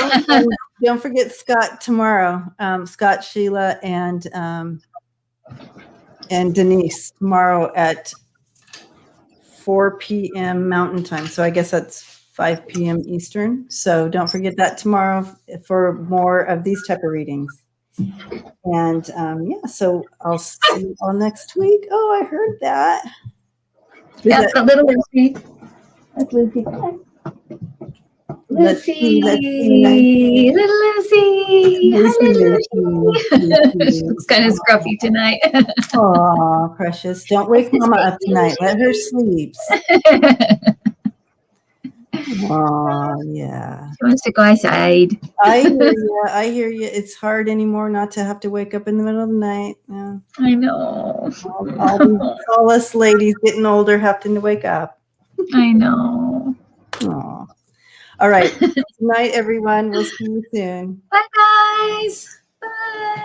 don't forget Scott tomorrow. Scott, Sheila, and Denise tomorrow at 4 p.m. Mountain Time. So I guess that's 5 p.m. Eastern. So don't forget that tomorrow for more of these type of readings. And so I'll see you all next week. Oh, I heard that. That's the little Lucy. That's Lucy. Lucy, little Lucy. Looks kind of scruffy tonight. Aw, precious. Don't wake Mama up tonight. Let her sleep. Oh, yeah. She wants to go outside. I hear you. It's hard anymore not to have to wake up in the middle of the night. Yeah. I know. All us ladies getting older having to wake up. I know. Aw. All right. Good night, everyone. We'll see you soon. Bye, guys. Bye.